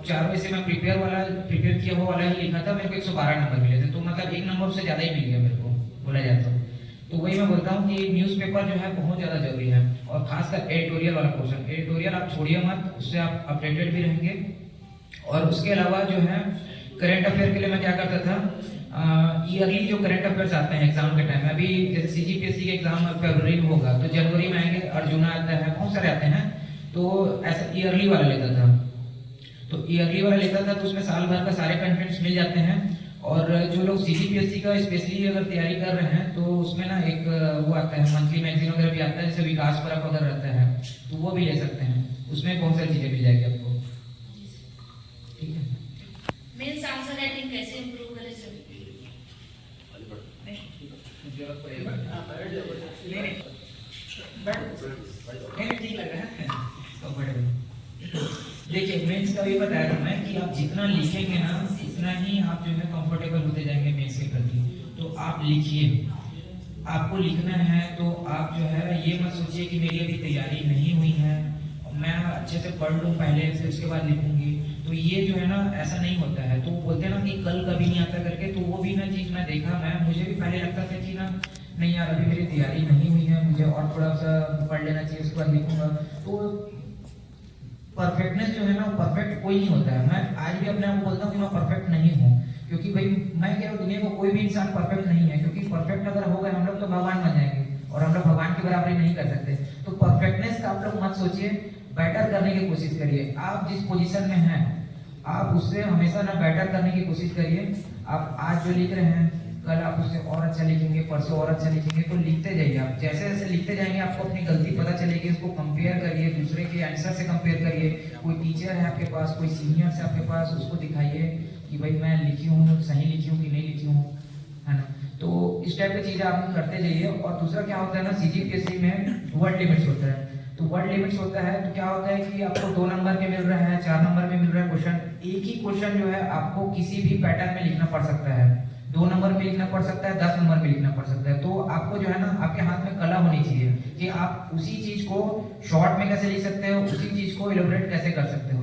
चारों ऐसे मैं प्रिपेयर किया हुआ वाला ही लिखा था, मेरे को 112 नंबर मिले थे। तो मतलब 1 नंबर से ज़्यादा ही मिल गया मेरे को, बोला जाता है। तो वही मैं बोलता हूँ कि न्यूज़पेपर जो है बहुत ज़्यादा जरूरी है, और खासकर एडिटोरियल वाला पोर्शन। एडिटोरियल आप छोड़िए मत, उससे आप अपडेटेड भी रहेंगे। और उसके अलावा जो है करंट अफेयर के लिए मैं क्या करता था, ईयरली जो करंट अफेयर्स आते हैं एग्जाम के टाइम में, अभी जैसे सीजीपीएससी के एग्जाम फरवरी में होगा तो जनवरी में आएंगे, अर्जुना आता है, बहुत सारे आते हैं। तो ऐसा ईयरली वाला लेता था, तो ईयरली वाला लेता था तो उसमें साल भर का सारे कंटेंट्स मिल जाते हैं। और जो लोग सीजीपीएससी का स्पेशली अगर तैयारी कर रहे हैं तो उसमें ना एक वो आता है मंथली मैगजीन वगैरह भी आता है, जैसे विकास परक वगैरह रहता है, तो वो भी ले सकते हैं। उसमें बहुत सारी चीजें मिल जाएगी आपको। ठीक है, मेंस आंसर राइटिंग कैसे इंप्रूव करें सर? ठीक लग रहा है कंफर्टेबल। देखिए मेंस का भी बताया था मैं कि आप जितना लिखेंगे ना इतना ही आप जो है कंफर्टेबल होते जाएंगे मेंस के प्रति। तो आप लिखिए, आपको लिखना है तो आप जो है ये मत सोचिए कि मेरी अभी तैयारी नहीं हुई है, मैं अच्छे से पढ़ लूँ पहले से उसके बाद लिखूंगी। तो ये जो है ना ऐसा नहीं होता है। तो बोलते हैं ना कि कल कभी नहीं आता करके, तो वो भी ना चीज़ मैं देखा, मुझे भी पहले लगता था कि ना नहीं यार अभी मेरी तैयारी नहीं हुई है, मुझे और थोड़ा सा पढ़ लेना चाहिए, उसके बाद लिखूंगा। तो परफेक्टनेस जो है ना, परफेक्ट कोई नहीं होता है। मैं आज भी अपने आप को बोलता हूँ कि मैं परफेक्ट नहीं हूँ, क्योंकि भाई मैं क्या दुनिया में कोई भी इंसान परफेक्ट नहीं है, क्योंकि परफेक्ट अगर हो गए हम लोग तो भगवान बन जाएंगे, और हम लोग भगवान की बराबरी नहीं कर सकते। तो परफेक्टनेस का आप लोग मत सोचिए, बेटर करने की कोशिश करिए। आप जिस पोजीशन में हैं आप उससे हमेशा ना बेटर करने की कोशिश करिए। आप आज जो लिख रहे हैं कल आप उससे और अच्छा लिखेंगे, परसों और अच्छा लिखेंगे। तो लिखते जाइए, आप जैसे जैसे लिखते जाएंगे आपको अपनी गलती पता चलेगी। उसको कंपेयर करिए, दूसरे के आंसर से कंपेयर करिए। कोई टीचर है आपके पास, कोई सीनियर है आपके पास, उसको दिखाइए कि भाई मैं लिखी हूँ, सही लिखी हूँ कि नहीं लिखी हूँ, है ना। तो इस टाइप की चीजें आप करते जाइए। और दूसरा क्या होता है ना, सीजीपीएससी में वर्ड लिमिट्स होता है। तो वर्ड लिमिट्स होता है तो क्या होता है कि आपको 2 नंबर के मिल रहा है, 4 नंबर में मिल रहा है क्वेश्चन। एक ही क्वेश्चन जो है आपको किसी भी पैटर्न में लिखना पड़ सकता है। 2 नंबर पे लिखना पड़ सकता है, 10 नंबर पे लिखना पड़ सकता है। तो आपको जो है ना आपके हाथ में कला होनी चाहिए कि आप उसी चीज को शॉर्ट में कैसे लिख सकते हो, उसी चीज को इलेबोरेट कैसे कर सकते हो।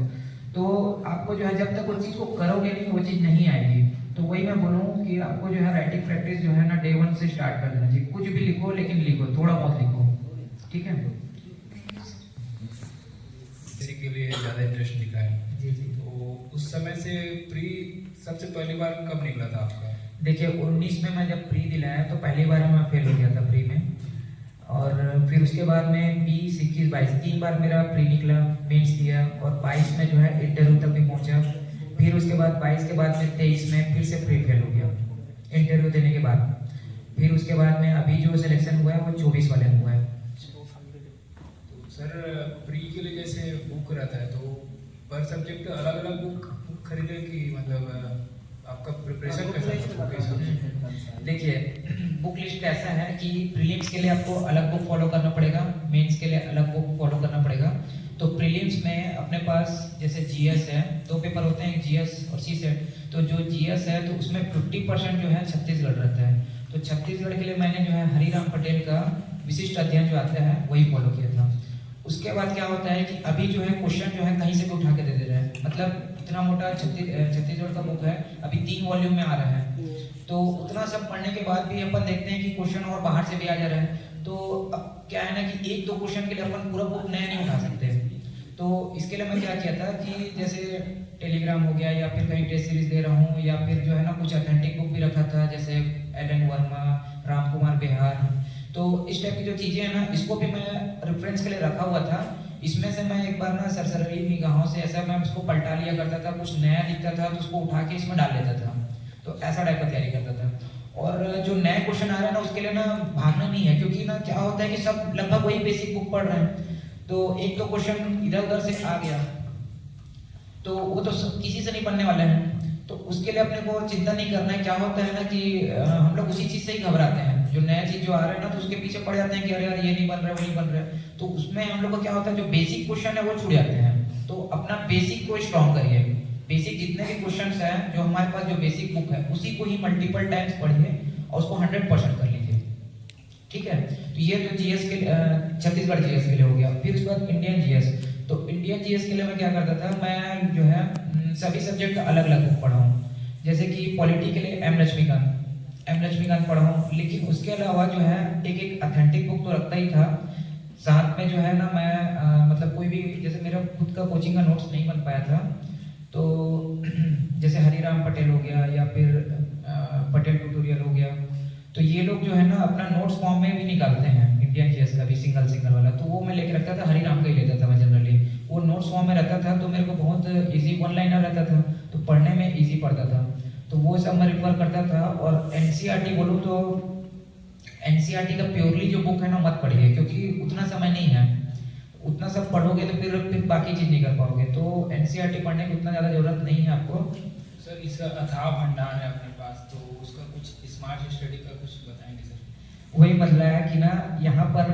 तो आपको जो है जब तक उस चीज को करोगे नहीं वो चीज नहीं आएगी। तो वही मैं बोलूँ कि आपको जो है राइटिंग प्रैक्टिस जो है ना डे 1 से स्टार्ट कर देना चाहिए। कुछ भी लिखो लेकिन लिखो, थोड़ा बहुत लिखो, ठीक है। किसी के लिए ज़्यादा इंटरेस्ट दिखा है जी जी। तो उस समय से प्री सबसे पहली बार कब निकला था आपका? देखिए 19 में मैं जब प्री दिलाया तो पहली बार में मैं फेल हो गया था प्री में, और फिर उसके बाद में 20, 21, 22 3 बार मेरा प्री निकला, मेंस दिया, और 22 में जो है इंटरव्यू तक भी पहुंचा। फिर उसके बाद 22 के बाद में 23 में फिर से प्री फेल हो गया इंटरव्यू देने के बाद। फिर उसके बाद में अभी जो सिलेक्शन हुआ है वो 24 वाले में हुआ है। तो सर प्री के लिए जैसे बुक रहता है तो पर सब्जेक्ट अलग अलग बुक खरीदे कि मतलब आपका प्रिपरेशन कैसा है? देखिए बुक लिस्ट कैसा है कि प्रीलिम्स के लिए आपको अलग बुक फॉलो करना पड़ेगा, मेंस के लिए अलग बुक फॉलो करना पड़ेगा। तो प्रीलिम्स में अपने पास जैसे जीएस है, 2 पेपर होते हैं, जीएस और सीसेट। तो जो जीएस है तो उसमें 50% जो है छत्तीसगढ़ रहता है। तो छत्तीसगढ़ के लिए मैंने जो है हरिराम पटेल का विशिष्ट अध्ययन जो आता है वही फॉलो किया था। उसके बाद क्या होता है कि अभी जो है क्वेश्चन जो है कहीं से भी उठा के दे दे रहे हैं, मतलब इतना मोटा छत्तीसगढ़ का बुक है, अभी 3 वॉल्यूम में आ रहा है। तो उतना सब पढ़ने के बाद भी अपन देखते हैं कि क्वेश्चन और बाहर से भी आ जा रहा है। तो अब क्या है ना कि 1-2 क्वेश्चन के लिए अपन पूरा बुक नया नहीं उठा सकते। तो इसके लिए मैं क्या किया था कि जैसे टेलीग्राम हो गया या फिर कहीं टेस्ट सीरीज दे रहा हूँ, या फिर जो है ना कुछ ऑथेंटिक बुक भी रखा था जैसे एलन वर्मा, राम कुमार बिहार। तो इस टाइप की जो चीज़ें हैं ना इसको भी मैं रेफरेंस के लिए रखा हुआ था। इसमें से मैं एक बार ना सरसरी निगाहों से ऐसा मैं उसको पलटा लिया करता था, कुछ नया दिखता था तो उसको उठा के इसमें डाल लेता था। तो ऐसा टाइप का तैयारी करता था। और जो नए क्वेश्चन आ रहे हैं ना उसके लिए ना भागना नहीं है, क्योंकि ना क्या होता है कि सब लगभग वही बेसिक बुक पढ़ रहे हैं। तो एक तो क्वेश्चन इधर उधर से आ गया तो वो तो किसी से नहीं बनने वाले हैं। तो उसके लिए अपने को चिंता नहीं करना है। क्या होता है ना कि हम लोग उसी चीज़ से ही घबराते हैं, जो नया चीज़ जो आ रहा है ना तो उसके पीछे पड़ जाते हैं कि अरे यार ये नहीं बन रहा है, वो नहीं बन रहा है। तो उसमें हम लोग को क्या होता है, जो बेसिक क्वेश्चन है वो छूट जाते हैं। तो अपना बेसिक को स्ट्रॉन्ग करिए। बेसिक जितने भी क्वेश्चन हैं जो हमारे पास जो बेसिक बुक है उसी को ही मल्टीपल टाइम्स पढ़िए और उसको 100% कर लीजिए, ठीक है। तो ये तो जीएस के छत्तीसगढ़ जीएस के लिए हो गया। फिर उसके बाद इंडियन जीएस। तो इंडियन जीएस के लिए मैं क्या करता था, मैं जो है सभी सब्जेक्ट का अलग अलग बुक पढ़ा हूँ। जैसे कि पॉलिटी के लिए एम लक्ष्मीकांत पढ़ा हूँ, लेकिन उसके अलावा जो है एक ऑथेंटिक बुक तो रखता ही था। साथ में जो है ना मैं मतलब कोई भी जैसे मेरा खुद का कोचिंग का नोट्स नहीं बन पाया था तो जैसे हरिराम पटेल हो गया या फिर पटेल ट्यूटोरियल हो गया, तो ये लोग जो है ना अपना नोट्स फॉर्म में भी निकालते हैं इंडियन जीएस का भी सिंगल वाला। तो वो मैं लेके रखता था, हरिराम का ही लेता था मैं जनरली। वो नोट्स फॉर्म में रहता था तो मेरे को बहुत इजी 1 लाइनर रहता था, तो पढ़ने में इजी पड़ता था। तो वो सब मैं रिफर करता था। और एनसीईआरटी बोलूँ तो एनसीईआरटी का प्योरली जो बुक है ना मत पढ़िए, क्योंकि उतना समय नहीं है। उतना सब पढ़ोगे तो फिर बाकी चीज़ नहीं कर पाओगे। तो एनसीईआरटी पढ़ने की उतना ज़्यादा जरूरत नहीं है आपको। सर इसका अथाह भंडार है अपने पास, तो उसका कुछ स्मार्ट स्टडी का कुछ बताएंगे सर? वही मतलब है कि ना यहाँ पर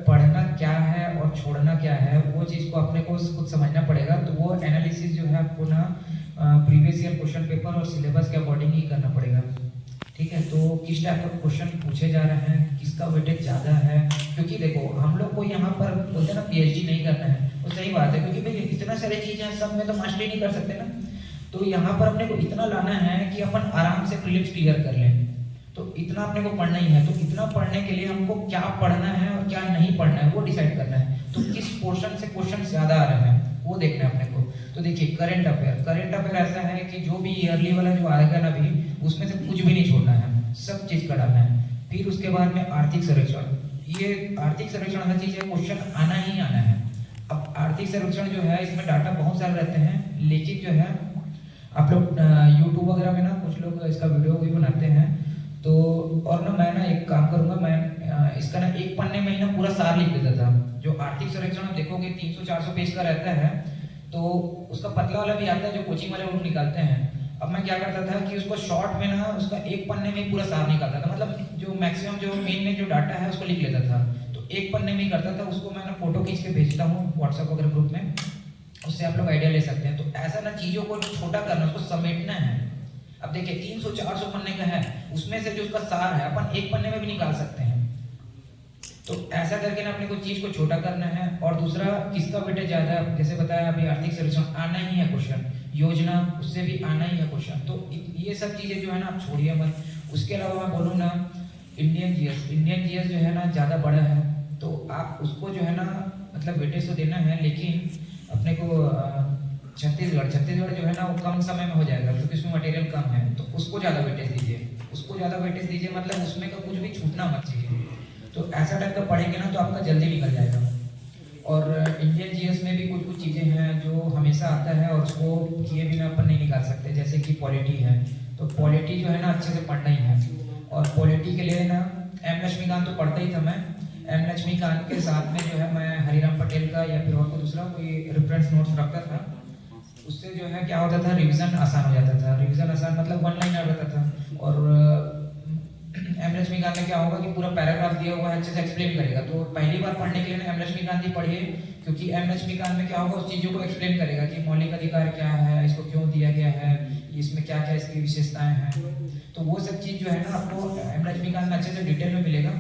पढ़ना क्या है और छोड़ना क्या है वो चीज़ को अपने को खुद समझना पड़ेगा। तो वो एनालिसिस जो है आपको ना प्रीवियस ईयर क्वेश्चन पेपर और सिलेबस के अकॉर्डिंग ही करना पड़ेगा, ठीक है। तो किस टाइप का क्वेश्चन पूछे जा रहे हैं, किसका वेटेज ज़्यादा है। क्योंकि देखो हम लोग को यहाँ पर बोलते हैं ना पीएचडी नहीं करना है, वो सही बात है, क्योंकि भाई इतना सारी चीज़ें हैं, सब में तो मास्टरी नहीं कर सकते ना। तो यहाँ पर अपने को इतना लाना है कि अपन आराम से प्रीलिम्स क्लियर कर लें। तो इतना अपने को पढ़ना ही है। तो इतना पढ़ने के लिए हमको क्या पढ़ना है और क्या नहीं पढ़ना है वो डिसाइड करना है। तो किस पोर्शन से क्वेश्चन ज़्यादा आ रहे हैं वो देखना है अपने को। तो देखिए करंट अफेयर ऐसा है कि जो भी ईयरली वाला जो आएगा ना भी उसमें से कुछ भी नहीं छोड़ना है, सब चीज़ का डालना है। फिर उसके बाद में आर्थिक सर्वेक्षण, ये आर्थिक सर्वेक्षण ऐसा चीज़ है क्वेश्चन आना ही आना है। अब आर्थिक सर्वेक्षण जो है इसमें डाटा बहुत सारे रहते हैं, लेकिन जो है आप लोग यूट्यूब वगैरह में ना कुछ लोग इसका वीडियो भी बनाते हैं। तो और ना मैं ना एक काम करूँगा, मैं इसका ना एक पन्ने में ही ना पूरा सार लिख देता था। जो आर्थिक सर्वेक्षण आप देखोगे 300-400 पेज का रहता है, तो उसका पतला वाला भी आता है जो कोचिंग वाले लोग निकालते हैं। अब मैं क्या करता था कि उसको शॉर्ट में ना उसका एक पन्ने में ही पूरा सार निकालता था, मतलब जो मैक्सिमम जो मेन में जो डाटा है उसको लिख लेता था। तो एक पन्ने में ही करता था, उसको मैं ना फोटो खींच के भेजता हूँ व्हाट्सएप वगैरह ग्रुप में, उससे आप लोग आइडिया ले सकते हैं। तो ऐसा ना चीज़ों को छोटा करना, उसको समेटना है। अब देखिए 300-400 पन्ने का है, उसमें से जो उसका सार है अपन एक पन्ने में भी निकाल सकते हैं। तो ऐसा करके ना अपने को चीज को छोटा करना है। और दूसरा, किसका वेटेज ज्यादा है, जैसे बताया अभी आर्थिक सर्वेक्षण आना ही है क्वेश्चन, योजना उससे भी आना ही है क्वेश्चन। तो ये सब चीजें जो है ना आप छोड़िए मत। उसके अलावा मैं बोलूँ ना, इंडियन जीएस जो है ना ज़्यादा बड़ा है, तो आप उसको जो है ना मतलब वेटेज तो देना है, लेकिन अपने को छत्तीसगढ़ जो है ना वो कम समय में हो जाएगा क्योंकि उसमें मटेरियल कम है, तो उसको ज़्यादा वेटेज दीजिए, मतलब उसमें का कुछ भी छूटना मत चाहिए। तो ऐसा टाइप का पढ़ेंगे ना तो आपका जल्दी निकल जाएगा। और इंडियन जीएस में भी कुछ चीज़ें हैं जो हमेशा आता है और उसको किए बिना अपन नहीं निकाल सकते, जैसे कि पॉलिटी है। तो पॉलिटी जो है ना अच्छे से पढ़ना ही है। और पॉलिटी के लिए ना एम लक्ष्मीकांत तो पढ़ता ही था मैं, एम लक्ष्मीकांत के साथ में जो है मैं हरिराम पटेल का या फिर और कोई दूसरा कोई रेफरेंस नोट्स रखता था। उससे जो है क्या होता था, रिवीजन आसान हो जाता था। रिवीजन आसान मतलब वन लाइन आ जाता था। और एम लक्ष्मीकांत में क्या होगा कि पूरा पैराग्राफ दिया हुआ है, अच्छे से एक्सप्लेन करेगा। तो पहली बार पढ़ने के लिए ना एम लक्ष्मीकांत ही पढ़िए, क्योंकि एम लक्ष्मीकांत में क्या होगा उस चीज़ों को एक्सप्लेन करेगा कि मौलिक अधिकार क्या है, इसको क्यों दिया गया है, इसमें क्या क्या इसकी विशेषताएं हैं। तो वो सब चीज़ जो है ना आपको एम लक्ष्मीकांत में अच्छे से डिटेल में मिलेगा,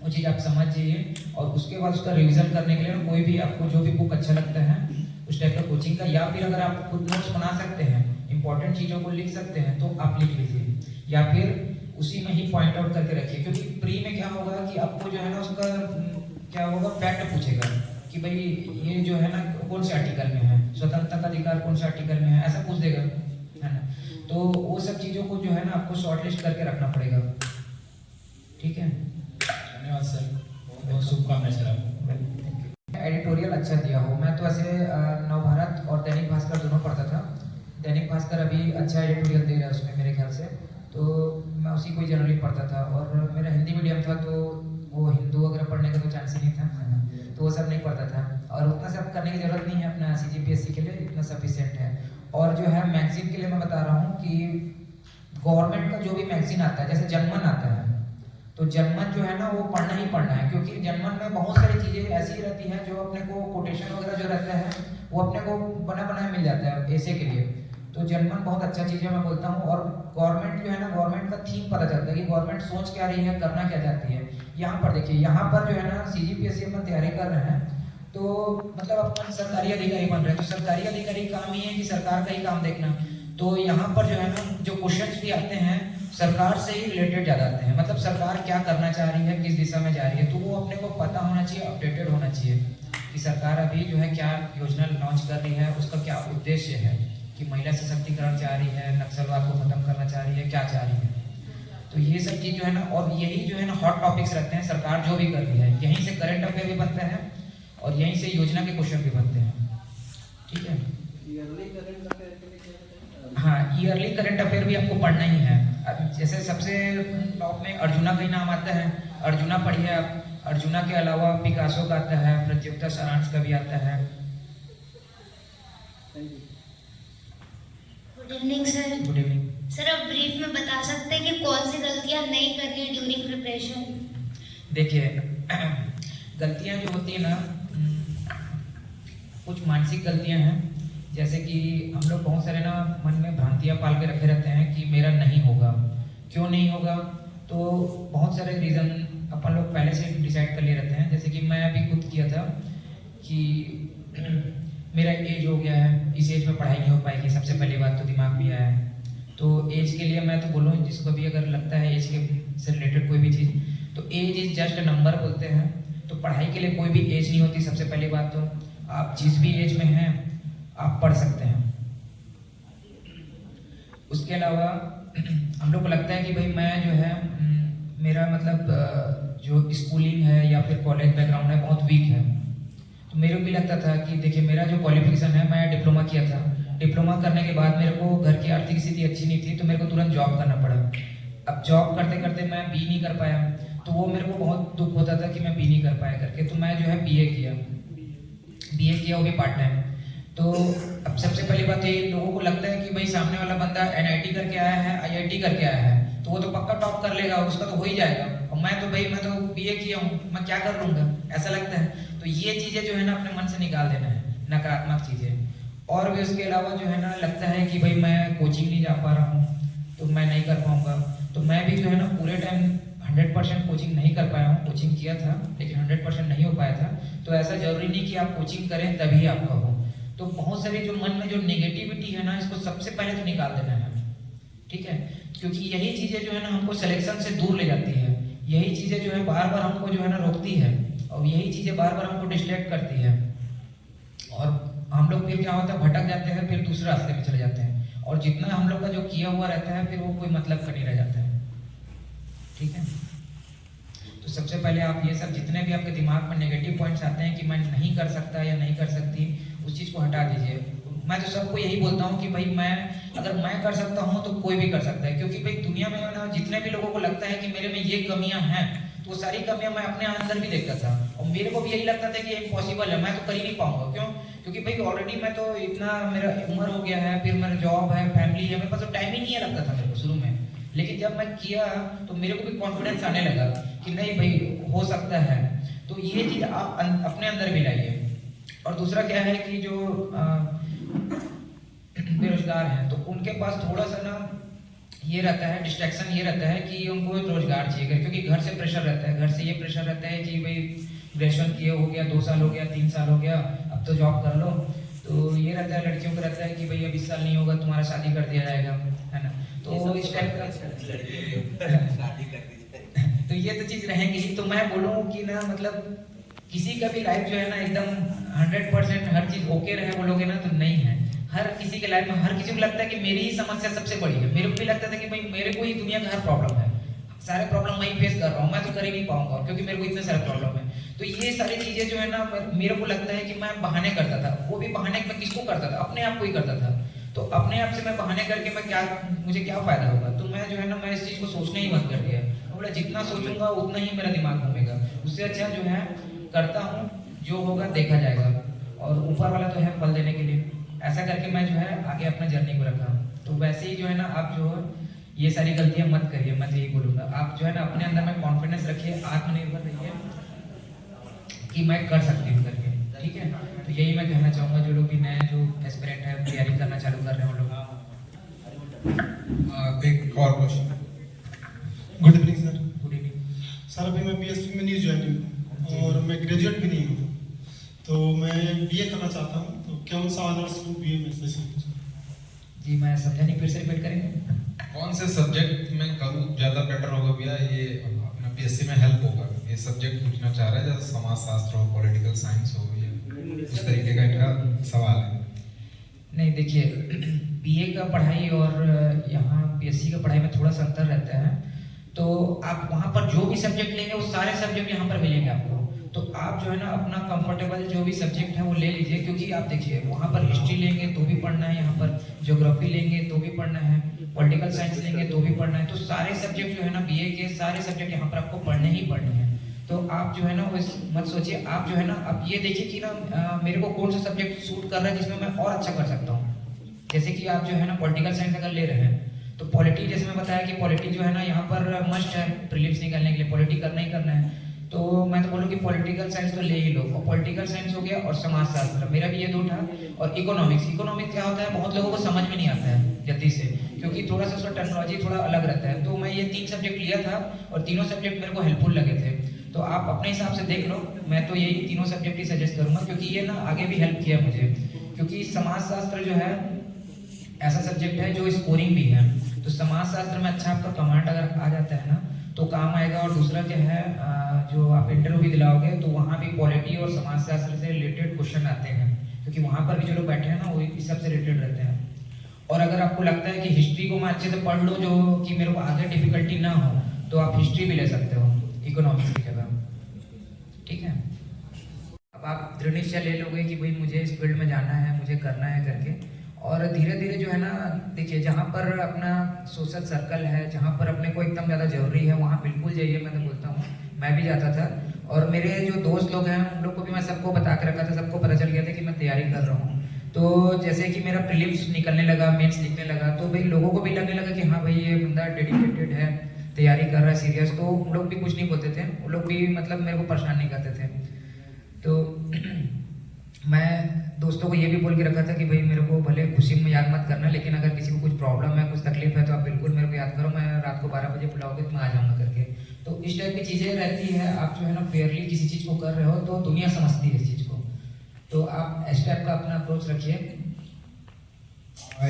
वो चीज़ आप समझ जाइए। और उसके बाद उसका रिवीजन करने के लिए ना कोई भी आपको जो भी बुक अच्छा लगता है उस टाइप का कोचिंग का, या फिर अगर आप खुद नोट्स बना सकते हैं, इंपॉर्टेंट चीज़ों को लिख सकते हैं तो आप लिख लीजिए, या फिर उसी में ही पॉइंट आउट करके रखिए। क्योंकि प्री में क्या होगा कि आपको जो है ना उसका क्या होगा, फैक्ट पूछेगा कि भाई ये जो है ना कौन से आर्टिकल में है, स्वतंत्रता का अधिकार कौन से आर्टिकल में है, ऐसा पूछ देगा, है ना। तो वो सब चीज़ों को जो है ना आपको शॉर्टलिस्ट करके रखना पड़ेगा। ठीक है, धन्यवाद सर, बहुत शुभकामनाएं सर आपको। एडिटोरियल अच्छा दिया हो। मैं तो ऐसे नवभारत और दैनिक भास्कर दोनों पढ़ता था। दैनिक भास्कर अभी अच्छा एडिटोरियल दे रहा है उसमें मेरे ख्याल से, तो मैं उसी को जनरली पढ़ता था। और मेरा हिंदी मीडियम था तो वो हिंदू वगैरह पढ़ने का तो चांस ही नहीं था, तो वो सब नहीं पढ़ता था। और उतना सब करने की ज़रूरत नहीं है, अपना CGPSC के लिए इतना सफिशिएंट है। और जो है मैगजीन के लिए मैं बता रहा हूँ कि गवर्नमेंट का जो भी मैगजीन आता है, जैसे जनमन आता है, तो जनमन जो है ना वो पढ़ना ही पढ़ना है, क्योंकि जनमन में बहुत सारी चीज़ें ऐसी रहती हैं जो अपने को कोटेशन वगैरह जो रहता है वो अपने को बना बनाया मिल जाता है ऐसे के लिए। तो जनमन बहुत अच्छा चीज़ है, मैं बोलता हूँ। और गवर्नमेंट जो है ना, गवर्नमेंट का थीम पता चलता है कि गवर्नमेंट सोच क्या रही है, करना क्या चाहती है। यहाँ पर देखिए, यहाँ पर जो है ना CGPSC अपन तैयारी कर रहे हैं, तो मतलब अपन सरकारी अधिकारी बन रहे हैं, तो सरकारी अधिकारी काम ही है कि सरकार का ही काम देखना। तो यहाँ पर जो है ना जो क्वेश्चंस भी आते हैं सरकार से ही रिलेटेड ज़्यादा आते हैं, मतलब सरकार क्या करना चाह रही है, किस दिशा में जा रही है, तो वो अपने को पता होना चाहिए, अपडेटेड होना चाहिए कि सरकार अभी जो है क्या योजना लॉन्च कर रही है, उसका क्या उद्देश्य है, कि महिला सशक्तिकरण चाह रही है, नक्सलवाद को खत्म करना चाह रही है, क्या चाह रही है। तो ये सब चीज़ जो है ना, और यही जो है ना हॉट टॉपिक्स रहते हैं, सरकार जो भी कर रही है, यहीं से करंट अफेयर भी बनते हैं और यहीं से योजना के क्वेश्चन भी बनते हैं। ठीक है, हाँ, ईयरली करंट अफेयर भी आपको पढ़ना ही है। जैसे सबसे टॉप में अर्जुना का ही नाम आता है, अर्जुना पढ़िए आप। अर्जुना के अलावा पिकासो का आता है, प्रतियोगिता सारांश का भी आता है। Good evening sir. Good evening sir, आप ब्रीफ में बता सकते हैं कि कौन सी गलतियां नहीं करनी है ड्यूरिंग प्रिपरेशन? देखिए, गलतियां जो होती है ना, कुछ मानसिक गलतियां हैं, जैसे कि हम लोग बहुत सारे ना मन में भ्रांतियां पाल के रखे रहते हैं कि मेरा नहीं होगा। क्यों नहीं होगा? तो बहुत सारे रीज़न अपन लोग पहले से डिसाइड कर लिए रहते हैं। जैसे कि मैं अभी खुद किया था कि मेरा एज हो गया है, इस एज में पढ़ाई नहीं हो पाएगी, सबसे पहली बात तो दिमाग में आया है। तो एज के लिए मैं तो बोलूँ, जिसको भी अगर लगता है एज के से रिलेटेड कोई भी चीज़, तो age is just a number बोलते हैं। तो पढ़ाई के लिए कोई भी एज नहीं होती। सबसे पहली बात तो आप जिस भी एज में हैं आप पढ़ सकते हैं। उसके अलावा हम लोग को लगता है कि भाई मैं जो है मेरा मतलब जो स्कूलिंग है या फिर कॉलेज बैकग्राउंड है बहुत वीक है। तो मेरे को भी लगता था कि देखिए मेरा जो क्वालिफिकेशन है, मैं डिप्लोमा किया था। डिप्लोमा करने के बाद मेरे को घर की आर्थिक स्थिति अच्छी नहीं थी, तो मेरे को तुरंत जॉब करना पड़ा। अब जॉब करते करते मैं बी नहीं कर पाया, तो वो मेरे को बहुत दुख होता था कि मैं बी नहीं कर पाया करके। तो मैं जो है बीए किया, वो भी पार्ट टाइम। तो अब सबसे पहली बात ये, लोगों को लगता है कि भाई सामने वाला बंदा NIT करके आया है, IIT करके आया है, तो वो तो पक्का टॉप कर लेगा, उसका तो हो ही जाएगा। और मैं तो BA किया हूँ, मैं क्या कर लूँगा, ऐसा लगता है। तो ये चीज़ें जो है ना अपने मन से निकाल देना है, नकारात्मक चीज़ें। और भी उसके अलावा जो है ना लगता है कि भाई मैं कोचिंग नहीं जा पा रहा हूँ, तो मैं नहीं कर पाऊँगा। तो मैं भी जो है ना पूरे टाइम 100% कोचिंग नहीं कर पाया हूँ। कोचिंग किया था लेकिन 100% नहीं हो पाया था। तो ऐसा ज़रूरी नहीं कि आप कोचिंग करें तभी आपका हो। तो बहुत सारे जो मन में जो नेगेटिविटी है ना, इसको सबसे पहले तो निकाल देना है, ठीक है? क्योंकि यही चीज़ें जो है ना हमको सिलेक्शन से दूर ले जाती है। यही चीज़ें जो है बार बार हमको जो है ना रोकती है, और यही चीज़ें बार बार हमको डिस्ट्रैक्ट करती है, और हम लोग फिर क्या होता है भटक जाते हैं, फिर दूसरे रास्ते में चले जाते हैं, और जितना हम लोग का जो किया हुआ रहता है फिर वो कोई मतलब का नहीं रह जाता है, ठीक है? तो सबसे पहले आप ये सब जितने भी आपके दिमाग में नेगेटिव पॉइंट्स आते हैं कि मैं नहीं कर सकता या नहीं कर सकती, उस चीज़ को हटा दीजिए। मैं तो सबको यही बोलता हूँ कि भाई अगर मैं कर सकता हूँ तो कोई भी कर सकता है, क्योंकि भाई दुनिया में ना जितने भी लोगों को लगता है कि मेरे में ये कमियां हैं, तो वो सारी कमियां मैं अपने अंदर भी देखता था, और मेरे को भी यही लगता था कि इम्पॉसिबल है, मैं तो कर ही नहीं पाऊंगा। क्यों? क्योंकि भाई ऑलरेडी मैं तो इतना मेरा उम्र हो गया है, फिर मेरा जॉब है, फैमिली है, मेरे पास तो टाइम ही नहीं है लगता था मेरे को शुरू में। लेकिन जब मैं किया तो मेरे को भी कॉन्फिडेंस आने लगा कि नहीं भाई हो सकता है। तो ये चीज़ आप अपने अंदर भी लाइए। और दूसरा क्या है कि जो बेरोजगार हैं तो उनके पास थोड़ा सा ना ये रहता है, डिस्ट्रैक्शन ये रहता है कि उनको रोजगार चाहिए, क्योंकि घर से प्रेशर रहता है, घर से ये प्रेशर रहता है कि भाई ग्रेजुएशन किए हो गया, 2 साल हो गया, 3 साल हो गया, अब तो जॉब कर लो। तो ये रहता है, लड़कियों को रहता है कि भाई अब 20 साल नहीं होगा तुम्हारा शादी कर दिया जाएगा, है ना? तो इस टाइप का तो ये तो चीज़ रहेंगी ही। तो मैं बोलूँ कि ना मतलब किसी का भी लाइफ जो है ना एकदम 100% हर चीज़ ओके रहे बोलोगे ना तो नहीं है। हर किसी के लाइफ में हर किसी को लगता है कि मेरी ही समस्या सबसे बड़ी है। मेरे को भी लगता था कि भाई मेरे को ही दुनिया का हर प्रॉब्लम है, सारे प्रॉब्लम मैं ही फेस कर रहा हूँ, मैं तो कर ही नहीं पाऊंगा क्योंकि मेरे को इतने सारे प्रॉब्लम है। तो ये सारी चीज़ें जो है ना मेरे को लगता है कि मैं बहाने करता था, वो भी बहाने मैं किसको करता था? अपने आप को ही करता था। तो अपने आप से मैं बहाने करके मुझे क्या फायदा होगा? तो मैं जो है ना मैं इस चीज़ को सोचना ही बंद कर दिया। बोला जितना सोचूंगा उतना ही मेरा दिमाग घूमेगा, उससे अच्छा जो है करता हूँ, जो होगा देखा जाएगा, और ऊपर वाला तो है फल देने के लिए। ऐसा करके मैं जो है आगे अपना जर्नी को रखा। तो वैसे ही जो है ना आप जो ये सारी गलतियां मत करिए, मैं यही बोलूँगा। आप जो है ना अपने अंदर में कॉन्फिडेंस रखिए, आत्मनिर्भर रहिए कि मैं कर सकती हूँ करके, ठीक है? तो यही मैं कहना चाहूँगा जो लोग भी नए जो एस्पिरेंट है, तैयारी करना चालू कर रहे हैं उन लोग। एक और question. Good evening sir. Good evening sir, अभी मैं बीएससी में न्यू ज्वाइनिंग हूँ और मैं ग्रेजुएट भी नहीं हूँ, तो मैं बीए करना चाहता हूँ, तो कौन सा ऑनर्स लूँ बीए में से? जी मैं समझा नहीं, फिर से रिपीट करेंगे? कौन से सब्जेक्ट में करूँ ज़्यादा बेटर होगा भैया? ये अपना बीएससी में हेल्प होगा, ये सब्जेक्ट पूछना चाह रहा है, जैसे समाज शास्त्र हो, पॉलिटिकल साइंस हो, ये इस तरीके का इनका सवाल है। नहीं देखिए, बीए का पढ़ाई और यहाँ बीएससी का पढ़ाई में थोड़ा सा अंतर रहता है। तो आप वहाँ पर जो भी सब्जेक्ट लेंगे वो सारे सब्जेक्ट यहाँ पर मिलेंगे आपको। तो आप जो है ना अपना कंफर्टेबल जो भी सब्जेक्ट है वो ले लीजिए, क्योंकि आप देखिए वहाँ पर हिस्ट्री लेंगे तो भी पढ़ना है, यहाँ पर ज्योग्राफी लेंगे तो भी पढ़ना है, पॉलिटिकल साइंस लेंगे तो भी पढ़ना है। तो सारे सब्जेक्ट जो है ना बीए के सारे सब्जेक्ट यहाँ पर आपको पढ़ने ही पढ़ने हैं। तो आप जो है ना वो मत सोचिए, आप जो है ना आप ये देखिए कि ना मेरे को कौन सा सब्जेक्ट सूट कर रहा है जिसमें मैं और अच्छा कर सकता हूँ। जैसे कि आप जो है ना पॉलिटिकल साइंस अगर ले रहे हैं तो पॉलिटी, जैसे मैं बताया कि पॉलिटी जो है ना यहाँ पर मस्ट है प्रीलिम्स निकालने के लिए, पॉलिटी करना ही करना है। तो मैं तो बोलूँ कि पॉलिटिकल साइंस तो ले ही लो। और पॉलिटिकल साइंस हो गया और समाज शास्त्र, मेरा भी ये 2 था। और इकोनॉमिक्स, इकोनॉमिक्स क्या होता है बहुत लोगों को समझ में नहीं आता है जल्दी से, क्योंकि थोड़ा सा उसका टर्मिनोलॉजी थोड़ा अलग रहता है। तो मैं ये 3 सब्जेक्ट लिया था और तीनों सब्जेक्ट मेरे को हेल्पफुल लगे थे। तो आप अपने हिसाब से देख लो, मैं तो यही तीनों सब्जेक्ट ही सजेस्ट करूँगा, क्योंकि ये ना आगे भी हेल्प किया मुझे। क्योंकि समाज शास्त्र जो है ऐसा सब्जेक्ट है जो स्कोरिंग भी है। तो समाज शास्त्र में अच्छा आपका कमांड अगर आ जाता है ना तो काम आएगा। और दूसरा क्या है, जो आप इंटरव्यू भी दिलाओगे तो वहाँ भी पॉलिटी और समाज शास्त्र से रिलेटेड क्वेश्चन आते हैं, क्योंकि वहाँ पर भी जो लोग बैठे हैं ना वो इस सब से रिलेटेड रहते हैं। और अगर आपको लगता है कि हिस्ट्री को मैं अच्छे से पढ़ लूँ जो कि मेरे को आगे डिफिकल्टी ना हो, तो आप हिस्ट्री भी ले सकते हो इकोनॉमिक्स की जगह, ठीक है? अब आप दृढ़ निश्चय ले लोगे कि भाई मुझे इस फील्ड में जाना है, मुझे करना है करके, और धीरे धीरे जो है ना देखिए जहाँ पर अपना सोशल सर्कल है, जहाँ पर अपने को एकदम ज़्यादा जरूरी है वहाँ बिल्कुल जाइए। मैं तो बोलता हूँ, मैं भी जाता था। और मेरे जो दोस्त लोग हैं उन लोग को भी मैं सबको बता के रखा था, सबको पता चल गया था कि मैं तैयारी कर रहा हूँ। तो जैसे कि मेरा प्रीलिम्स निकलने लगा, मेंस लिखने लगा, तो भाई लोगों को भी लगने लगा कि हाँ भाई ये बंदा डेडिकेटेड है, तैयारी कर रहा है सीरियस। तो उन लोग भी कुछ नहीं बोलते थे, उन लोग भी मतलब मेरे को परेशान नहीं करते थे। तो मैं दोस्तों को ये भी बोल के रखा था कि भाई मेरे को भले खुशी में याद मत करना, लेकिन अगर किसी को कुछ प्रॉब्लम है, कुछ तकलीफ है, तो आप बिल्कुल मेरे को याद करो, मैं रात को 12 बजे बुलाओगे तो मैं आ जाऊँगा करके। तो इस टाइप की चीज़ें रहती है। आप जो है ना फेयरली किसी चीज़ को कर रहे हो तो दुनिया समझती है इस चीज़ को, तो आप इस टाइप का अपना अप्रोच रखिए।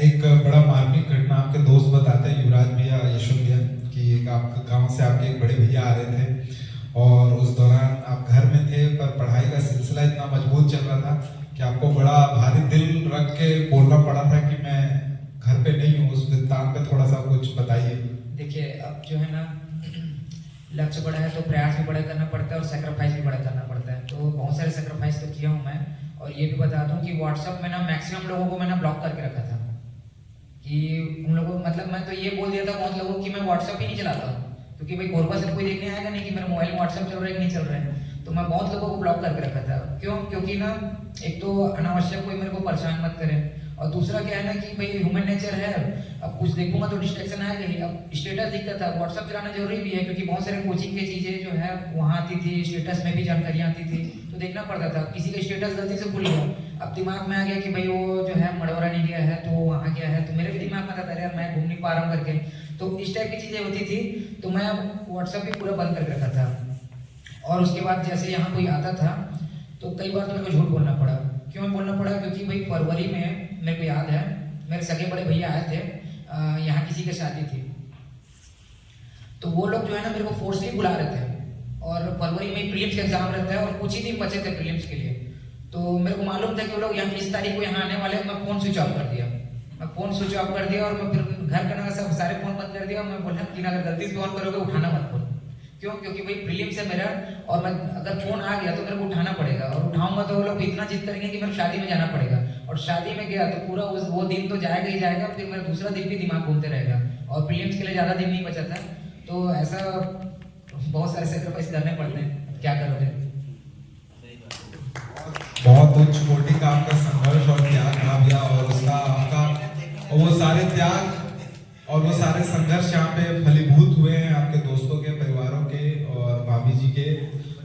एक बड़ा मार्मिक घटना आपके दोस्त बताते हैं, युवराज भैया, यशवंत भैया, कि एक आपके गांव से आपके एक बड़े भैया आ रहे थे और उस दौरान आप घर में थे, पर पढ़ाई का सिलसिला इतना मजबूत चल रहा था कि आपको बड़ा भारी दिल रख के बोलना पड़ा था कि मैं घर पे नहीं हूँ। उस वृत्तांत पे थोड़ा सा कुछ बताइए। देखिए, अब जो है ना लक्ष्य बड़ा है तो प्रयास भी बड़ा करना पड़ता है और सेक्रीफाइस भी बड़ा करना पड़ता है। तो बहुत सारे सेक्रीफाइस तो किया हूँ मैं। और ये भी बता दूँ कि व्हाट्सएप में ना मैक्सिमम लोगों को मैंने ब्लॉक करके रखा था कि उन लोगों मतलब मैं तो ये बोल दिया था बहुत लोगों को कि मैं व्हाट्सएप ही नहीं चलाता हूँ, क्योंकि भाई घोरबा से कोई देखने आएगा नहीं कि मेरे मोबाइल में व्हाट्सएप चल रहा है कि नहीं चल रहा है। तो मैं बहुत लोगों को ब्लॉक करके रखा था। क्यों? क्योंकि ना एक तो अनावश्यक कोई मेरे को परेशान मत करे, और दूसरा क्या है ना कि भाई ह्यूमन नेचर है, अब कुछ देखूंगा तो डिस्ट्रैक्शन आएगा ही। अब स्टेटस दिखता था, व्हाट्सएप चलाना जरूरी भी है क्योंकि बहुत सारे कोचिंग की चीज़ें जो है वहाँ आती थी, स्टेटस में भी जानकारियाँ आती थी, तो देखना पड़ता था। किसी का स्टेटस गलती से भूल गया, अब दिमाग में आ गया कि भाई वो जो है मड़ौरा नहीं गया है तो वहाँ गया है, तो मेरे भी दिमाग में आता था यार मैं घूम नहीं पा रहा हूँ करके। तो इस टाइप की चीज़ें होती थी, तो मैं व्हाट्सएप भी पूरा बंद करके रखा था। और उसके बाद जैसे यहाँ कोई आता था तो कई बार तो मेरे को झूठ बोलना पड़ा। क्यों बोलना पड़ा? क्योंकि भाई फरवरी में मेरे को याद है मेरे सगे बड़े भैया आए थे, यहाँ किसी की शादी थी, तो वो लोग जो है ना मेरे को फोर्सली बुला रहे थे। और फरवरी में प्रीलिम्स का एग्जाम रहता है और कुछ ही दिन बचे थे प्रीलिम्स के लिए, तो मेरे को मालूम था कि वो लोग यहाँ इस तारीख को यहाँ आने वाले हैं। मैं फ़ोन स्विच ऑफ कर दिया, और मैं फिर घर का ना सब सारे फ़ोन बंद कर दिया। मैं बोला कि अगर गलती से ऑन करोगे उठाना मत फोन। क्यों? क्योंकि भाई प्रीलिम्स है मेरा, और मैं अगर फ़ोन आ गया तो मेरे को उठाना पड़ेगा, और उठाऊंगा तो वो लोग इतना जिद करेंगे कि मेरे शादी में जाना पड़ेगा, और शादी में गया तो पूरा वो दिन तो जाएगा ही जाएगा, फिर मेरा दूसरा दिन भी दिमाग घूमते रहेगा, और प्रीलिम्स के लिए ज़्यादा दिन नहीं बचा था। तो ऐसा बहुत सारे सेक्रीफाइस करने पड़ते हैं, क्या करोगे। बहुत उच्च कोटि का आपका संघर्ष और त्याग रहा भैया, और उसका आपका वो सारे त्याग और वो सारे संघर्ष यहाँ पे फलीभूत हुए हैं आपके दोस्तों के, परिवारों के और भाभी जी के,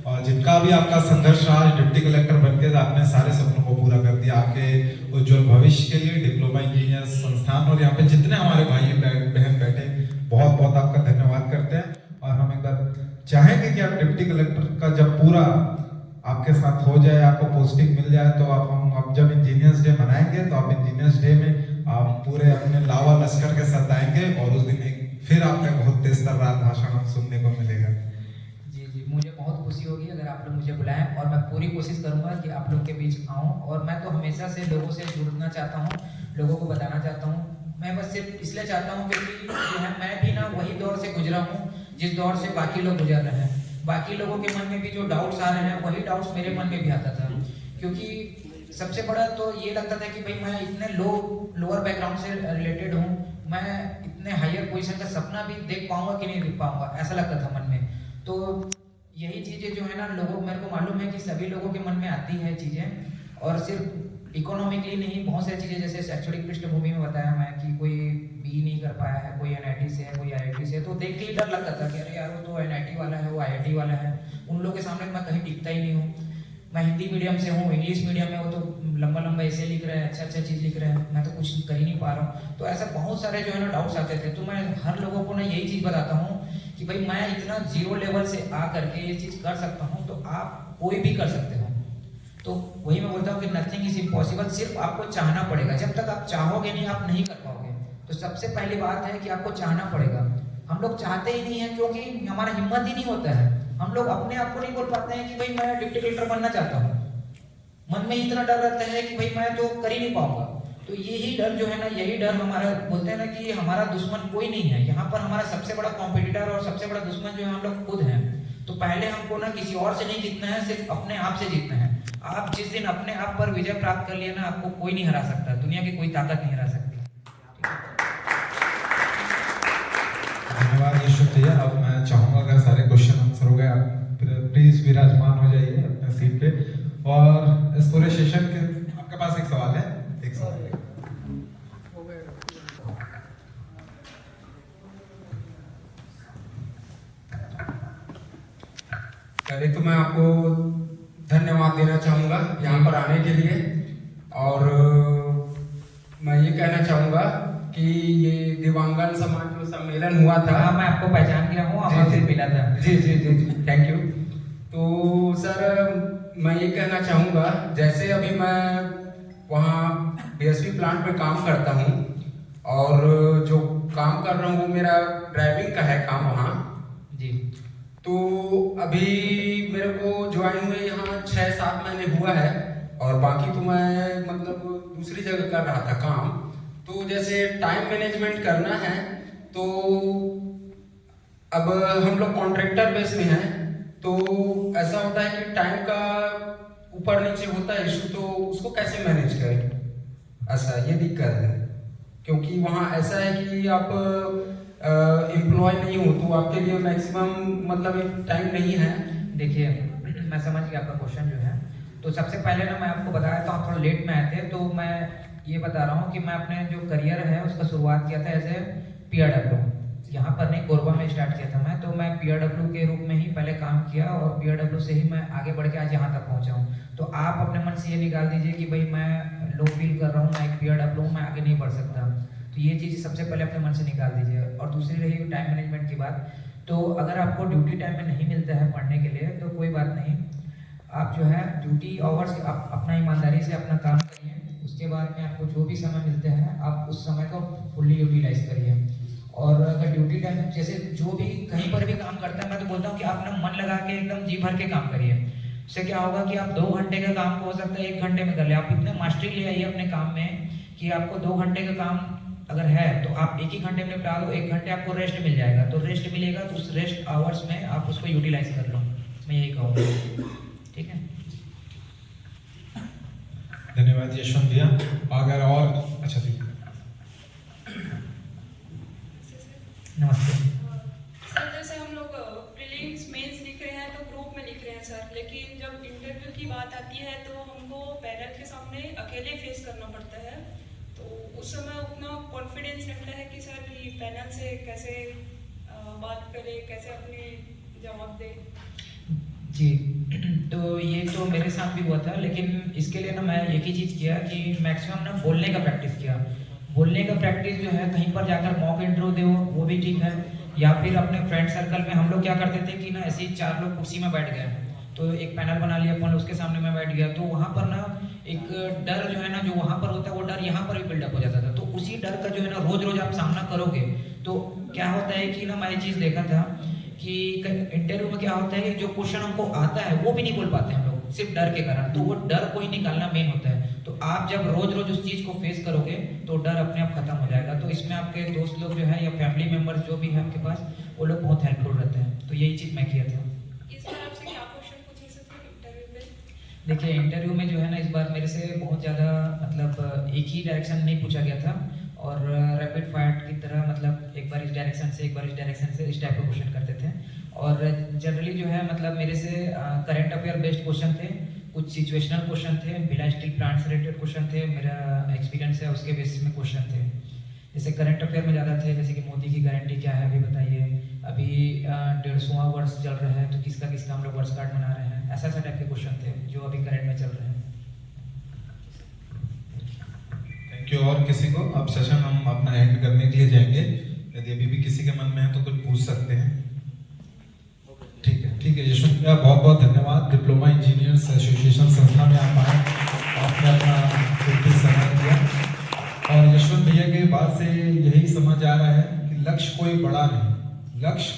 और जिनका भी आपका संघर्ष रहा। डिप्टी कलेक्टर बनके आपने सारे सपनों को पूरा कर दिया। आपके उज्जवल भविष्य के लिए डिप्लोमा इंजीनियर संस्थान और यहाँ पे जितने हमारे भाई बहन बैठे, बहुत बहुत आपका धन्यवाद करते हैं। और हम एक बार चाहेंगे कि आप डिप्टी कलेक्टर का जब पूरा आपके साथ हो जाए, आपको पोस्टिंग मिल जाए, तो आप जब इंजीनियर्स डे मनाएंगे तो आप इंजीनियर्स डे में आप पूरे अपने लावा लश्कर के साथ आएंगे, और उस दिन एक फिर आपका बहुत तेज तर्रार भाषण सुनने को मिलेगा। जी, मुझे बहुत खुशी होगी अगर आप लोग मुझे बुलाएं, और मैं पूरी कोशिश करूंगा कि आप लोग के बीच आऊं। और मैं तो हमेशा से लोगों से जुड़ना चाहता हूं, लोगों को बताना चाहता हूं। मैं बस सिर्फ इसलिए चाहता हूं क्योंकि जो है मैं भी ना वही दौर से गुजरा हूं जिस दौर से बाकी लोग गुजर रहे हैं। बाकी लोगों के मन में भी जो डाउट्स आ रहे हैं वही डाउट्स मेरे मन में भी आता था, क्योंकि सबसे बड़ा तो ये लगता था कि भाई मैं इतने लोअर बैकग्राउंड से रिलेटेड हूँ, मैं इतने हायर पोजीशन का सपना भी देख पाऊंगा कि नहीं देख पाऊंगा, ऐसा लगता था मन में। तो यही चीज़ें जो है ना लोगों, मेरे को मालूम है कि सभी लोगों के मन में आती है चीज़ें, और सिर्फ इकोनॉमिकली नहीं, बहुत सारी चीज़ें जैसे शैक्षणिक पृष्ठभूमि में बताया मैं कि कोई बी नहीं कर पाया है, कोई NIT से है, कोई IIT से है, तो देख के ही डर लगता था कि अरे यार वो तो NIT वाला है, वो IIT वाला है, उन लोगों के सामने मैं कहीं टिकता ही नहीं हूँ। मैं हिंदी मीडियम से हूँ, इंग्लिश मीडियम में वो तो लंबा ऐसे लिख रहे हैं, अच्छा चीज़ लिख रहे हैं, मैं तो कुछ कर ही नहीं पा रहा हूँ। तो ऐसा बहुत सारे जो है ना डाउट्स आते थे। तो मैं हर लोगों को ना यही चीज़ बताता हूँ कि भाई मैं इतना जीरो लेवल से आ करके ये चीज़ कर सकता हूँ, तो आप कोई भी कर सकते हो। तो वही मैं बोलता हूँ कि नथिंग इज इम्पॉसिबल, सिर्फ आपको चाहना पड़ेगा। जब तक आप चाहोगे नहीं, आप नहीं कर पाओगे। तो सबसे पहली बात है कि आपको चाहना पड़ेगा। हम लोग चाहते ही नहीं है क्योंकि हमारा हिम्मत ही नहीं होता है। हम लोग अपने आप को नहीं बोल पाते हैं कि भाई मैं डिप्टी कलेक्टर बनना चाहता हूँ। मन में इतना डर रहता है कि भाई मैं तो कर ही नहीं पाऊंगा। तो यही डर जो है ना, यही डर हमारा, बोलते हैं ना कि हमारा दुश्मन कोई नहीं है। यहाँ पर हमारा सबसे बड़ा कॉम्पिटिटर और सबसे बड़ा दुश्मन जो है हम लोग खुद हैं। तो पहले हमको ना किसी और से नहीं जीतना है, सिर्फ अपने आप से जीतना है। आप जिस दिन अपने आप पर विजय प्राप्त कर लिया ना, आपको कोई नहीं हरा सकता, दुनिया की कोई ताकत नहीं हरा सकती। धन्यवाद यशवंत भैया। अब मैं चाहूंगा अगर सारे क्वेश्चन आंसर हो गए, आप प्लीज विराजमान हो जाइए अपने सीट पे। और इस पूरे सेशन के आपके पास एक सवाल है, एक सवाल है। एक तो मैं आपको धन्यवाद देना चाहूँगा यहाँ पर आने के लिए। और मैं ये कहना चाहूँगा कि ये दिव्यांगन समाज जो सम्मेलन हुआ था, हाँ, मैं आपको पहचान गया हूँ, आपसे मिला था। जी जी जी जी, थैंक यू। तो सर मैं ये कहना चाहूँगा, जैसे अभी मैं वहाँ BSV प्लांट में काम करता हूँ और जो काम कर रहा हूँ वो मेरा ड्राइविंग का है काम वहाँ जी। तो अभी मेरे को ज्वाइन हुए यहाँ 6-7 महीने हुआ है और बाकी तो मैं मतलब दूसरी जगह कर रहा था काम। तो जैसे टाइम मैनेजमेंट करना है तो अब हम लोग कॉन्ट्रैक्टर बेस में हैं, तो ऐसा होता है कि टाइम का ऊपर नीचे होता है इशू, तो उसको कैसे मैनेज करें, ऐसा ये दिक्कत है। क्योंकि वहाँ ऐसा है कि आप एम्प्लॉय नहीं हो तो आपके लिए मैक्सिमम मतलब टाइम नहीं है। देखिए, मैं समझ गया आपका क्वेश्चन जो है। तो सबसे पहले ना मैं आपको बताया था, आप थोड़ा लेट में आए थे, तो मैं ये बता रहा हूँ कि मैं अपने जो करियर है उसका शुरुआत किया था एज ए PRW। यहाँ पर नहीं, कोरबा में स्टार्ट किया था मैं। तो मैं PRW के रूप में ही पहले काम किया और PRW से ही मैं आगे बढ़ के आज यहाँ तक पहुँचा हूँ। तो आप अपने मन से ये निकाल दीजिए कि भाई मैं लो फील कर रहा हूँ, मैं एक PRW हूँ, मैं आगे नहीं बढ़ सकता। तो ये चीज़ सबसे पहले अपने मन से निकाल दीजिए। और दूसरी रही टाइम मैनेजमेंट की बात, तो अगर आपको ड्यूटी टाइम में नहीं मिलता है पढ़ने के लिए तो कोई बात नहीं, आप जो है ड्यूटी आवर्स आप अपना ईमानदारी से अपना काम करिए। उसके बाद में आपको जो भी समय मिलता है आप उस समय को फुल्ली यूटिलाइज करिए। और अगर ड्यूटी टाइम जैसे जो भी कहीं पर भी काम करता है, मैं तो बोलता हूँ कि आप ना मन लगा के एकदम जी भर के काम करिए। इससे क्या होगा कि आप 2 घंटे का काम को हो सकता है 1 घंटे में कर ले। आप इतने मास्टरी ले आइए अपने काम में कि आपको 2 घंटे का काम अगर है तो आप 1 ही घंटे में निपटा दो, 1 घंटे आपको रेस्ट मिल जाएगा। तो रेस्ट मिलेगा तो उस रेस्ट आवर्स में आप उसको यूटिलाइज कर लो, मैं यही कहूँगा। ठीक है, धन्यवाद यशवंत भैया। अगर और अच्छा ठीक है, नमस्ते। सर जैसे हम लोग प्रीलिम्स मेंस लिख रहे हैं तो ग्रुप में लिख रहे हैं सर, लेकिन जब इंटरव्यू की बात आती है तो हमको पैनल के सामने अकेले फेस करना पड़ता है। तो उस समय उतना कॉन्फिडेंस रहता है कि सर ये पैनल से कैसे बात करें, कैसे अपने जवाब दें। जी, तो ये तो मेरे साथ भी हुआ था, लेकिन इसके लिए ना मैं एक ही चीज़ किया कि मैक्सिमम ना बोलने का प्रैक्टिस किया। बोलने का प्रैक्टिस जो है कहीं पर जाकर मॉक इंटरव्यू दो वो भी ठीक है, या फिर अपने फ्रेंड सर्कल में हम लोग क्या करते थे कि ना ऐसे ही 4 लोग कुर्सी में बैठ गए तो एक पैनल बना लिया अपन, उसके सामने मैं बैठ गया, तो वहाँ पर ना एक डर जो है ना जो वहाँ पर होता है वो डर यहाँ पर भी बिल्डअप हो जाता था। तो उसी डर का जो है ना रोज रोज आप सामना करोगे तो क्या होता है कि ना मैं ये चीज़ देखा था कि इंटरव्यू में क्या होता है कि जो क्वेश्चन हमको आता है वो भी नहीं बोल पाते हम लोग सिर्फ डर के कारण। तो वो डर को ही निकालना मेन होता है। तो आप जब रोज रोज उस चीज़ को फेस करोगे तो डर अपने आप खत्म हो जाएगा। तो इसमें आपके दोस्त लोग जो है या फैमिली मेम्बर्स जो भी है आपके पास वो लोग बहुत हेल्पफुल रहते हैं। तो यही चीज़ मैं किया था। इस बार आपसे क्या क्वेश्चन पूछे सकते इंटरव्यू में? देखिए, इंटरव्यू में जो है ना इस बार मेरे से बहुत ज़्यादा मतलब एक ही डायरेक्शन नहीं पूछा गया था और रैपिड फायर की तरह मतलब एक बार इस डायरेक्शन से एक बार इस डायरेक्शन से इस टाइप के क्वेश्चन करते थे। और जनरली जो है मतलब मेरे से करंट अफेयर बेस्ड क्वेश्चन थे, कुछ सिचुएशनल क्वेश्चन थे, भिलाई स्टील प्लांट से रिलेटेड क्वेश्चन थे, मेरा एक्सपीरियंस है उसके बेसिस में क्वेश्चन थे। जैसे करंट अफेयर में ज़्यादा थे, जैसे कि मोदी की गारंटी क्या है अभी बताइए, अभी 150वां वर्ष चल रहा है तो किसका किसका हम लोग वर्ष कार्ड मना रहे हैं, ऐसा टाइप के क्वेश्चन थे जो अभी करंट में चल रहे हैं। Thank you. और किसी को अब सेशन हम अपना एंड करने के लिए जाएंगे, यदि अभी भी किसी के मन में है तो कुछ पूछ सकते हैं। ठीक है यशवंत भैया, बहुत बहुत धन्यवाद। डिप्लोमा इंजीनियर्स एसोसिएशन संस्था में आप आए, आपने अपना कीमती समय दिया। और यशवंत भैया के बात से यही समझ आ रहा है कि लक्ष्य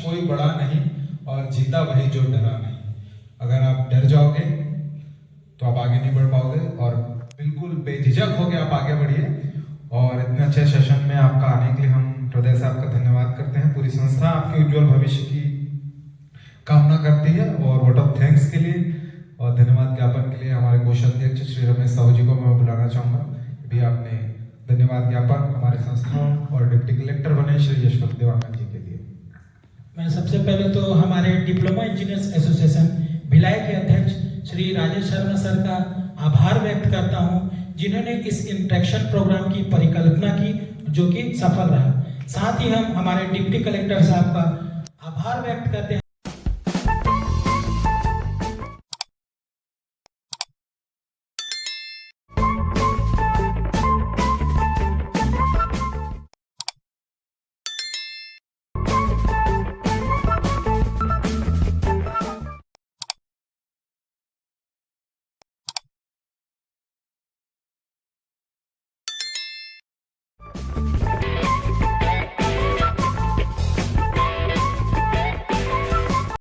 कोई बड़ा नहीं और जीता वही जो डरा नहीं। अगर आप डर जाओगे तो आप आगे नहीं बढ़ पाओगे और बिल्कुल बेझिझक होकर आप आगे बढ़िए। और इतने अच्छे सेशन में आपका आने के लिए हम हृदय से आपका धन्यवाद करते हैं। पूरी संस्था आपके उज्जवल भविष्य की कामना करती है। और वोट ऑफ थैंक्स के लिए और धन्यवाद ज्ञापन के लिए हमारे कोषाध्यक्ष श्री रमेश साहू जी को मैं बुलाना चाहूँगा। भी आपने धन्यवाद ज्ञापन हमारे संस्था और डिप्टी कलेक्टर बने श्री यशवंत देवांगन जी के लिए। मैं सबसे पहले तो हमारे डिप्लोमा इंजीनियर्स एसोसिएशन भिलाई के अध्यक्ष श्री राजेश शर्मा सर का आभार व्यक्त करता हूं, जिन्होंने इस इंटरेक्शन प्रोग्राम की परिकल्पना की जो कि सफल रहा। साथ ही हम हमारे डिप्टी कलेक्टर साहब का आभार व्यक्त करते हैं।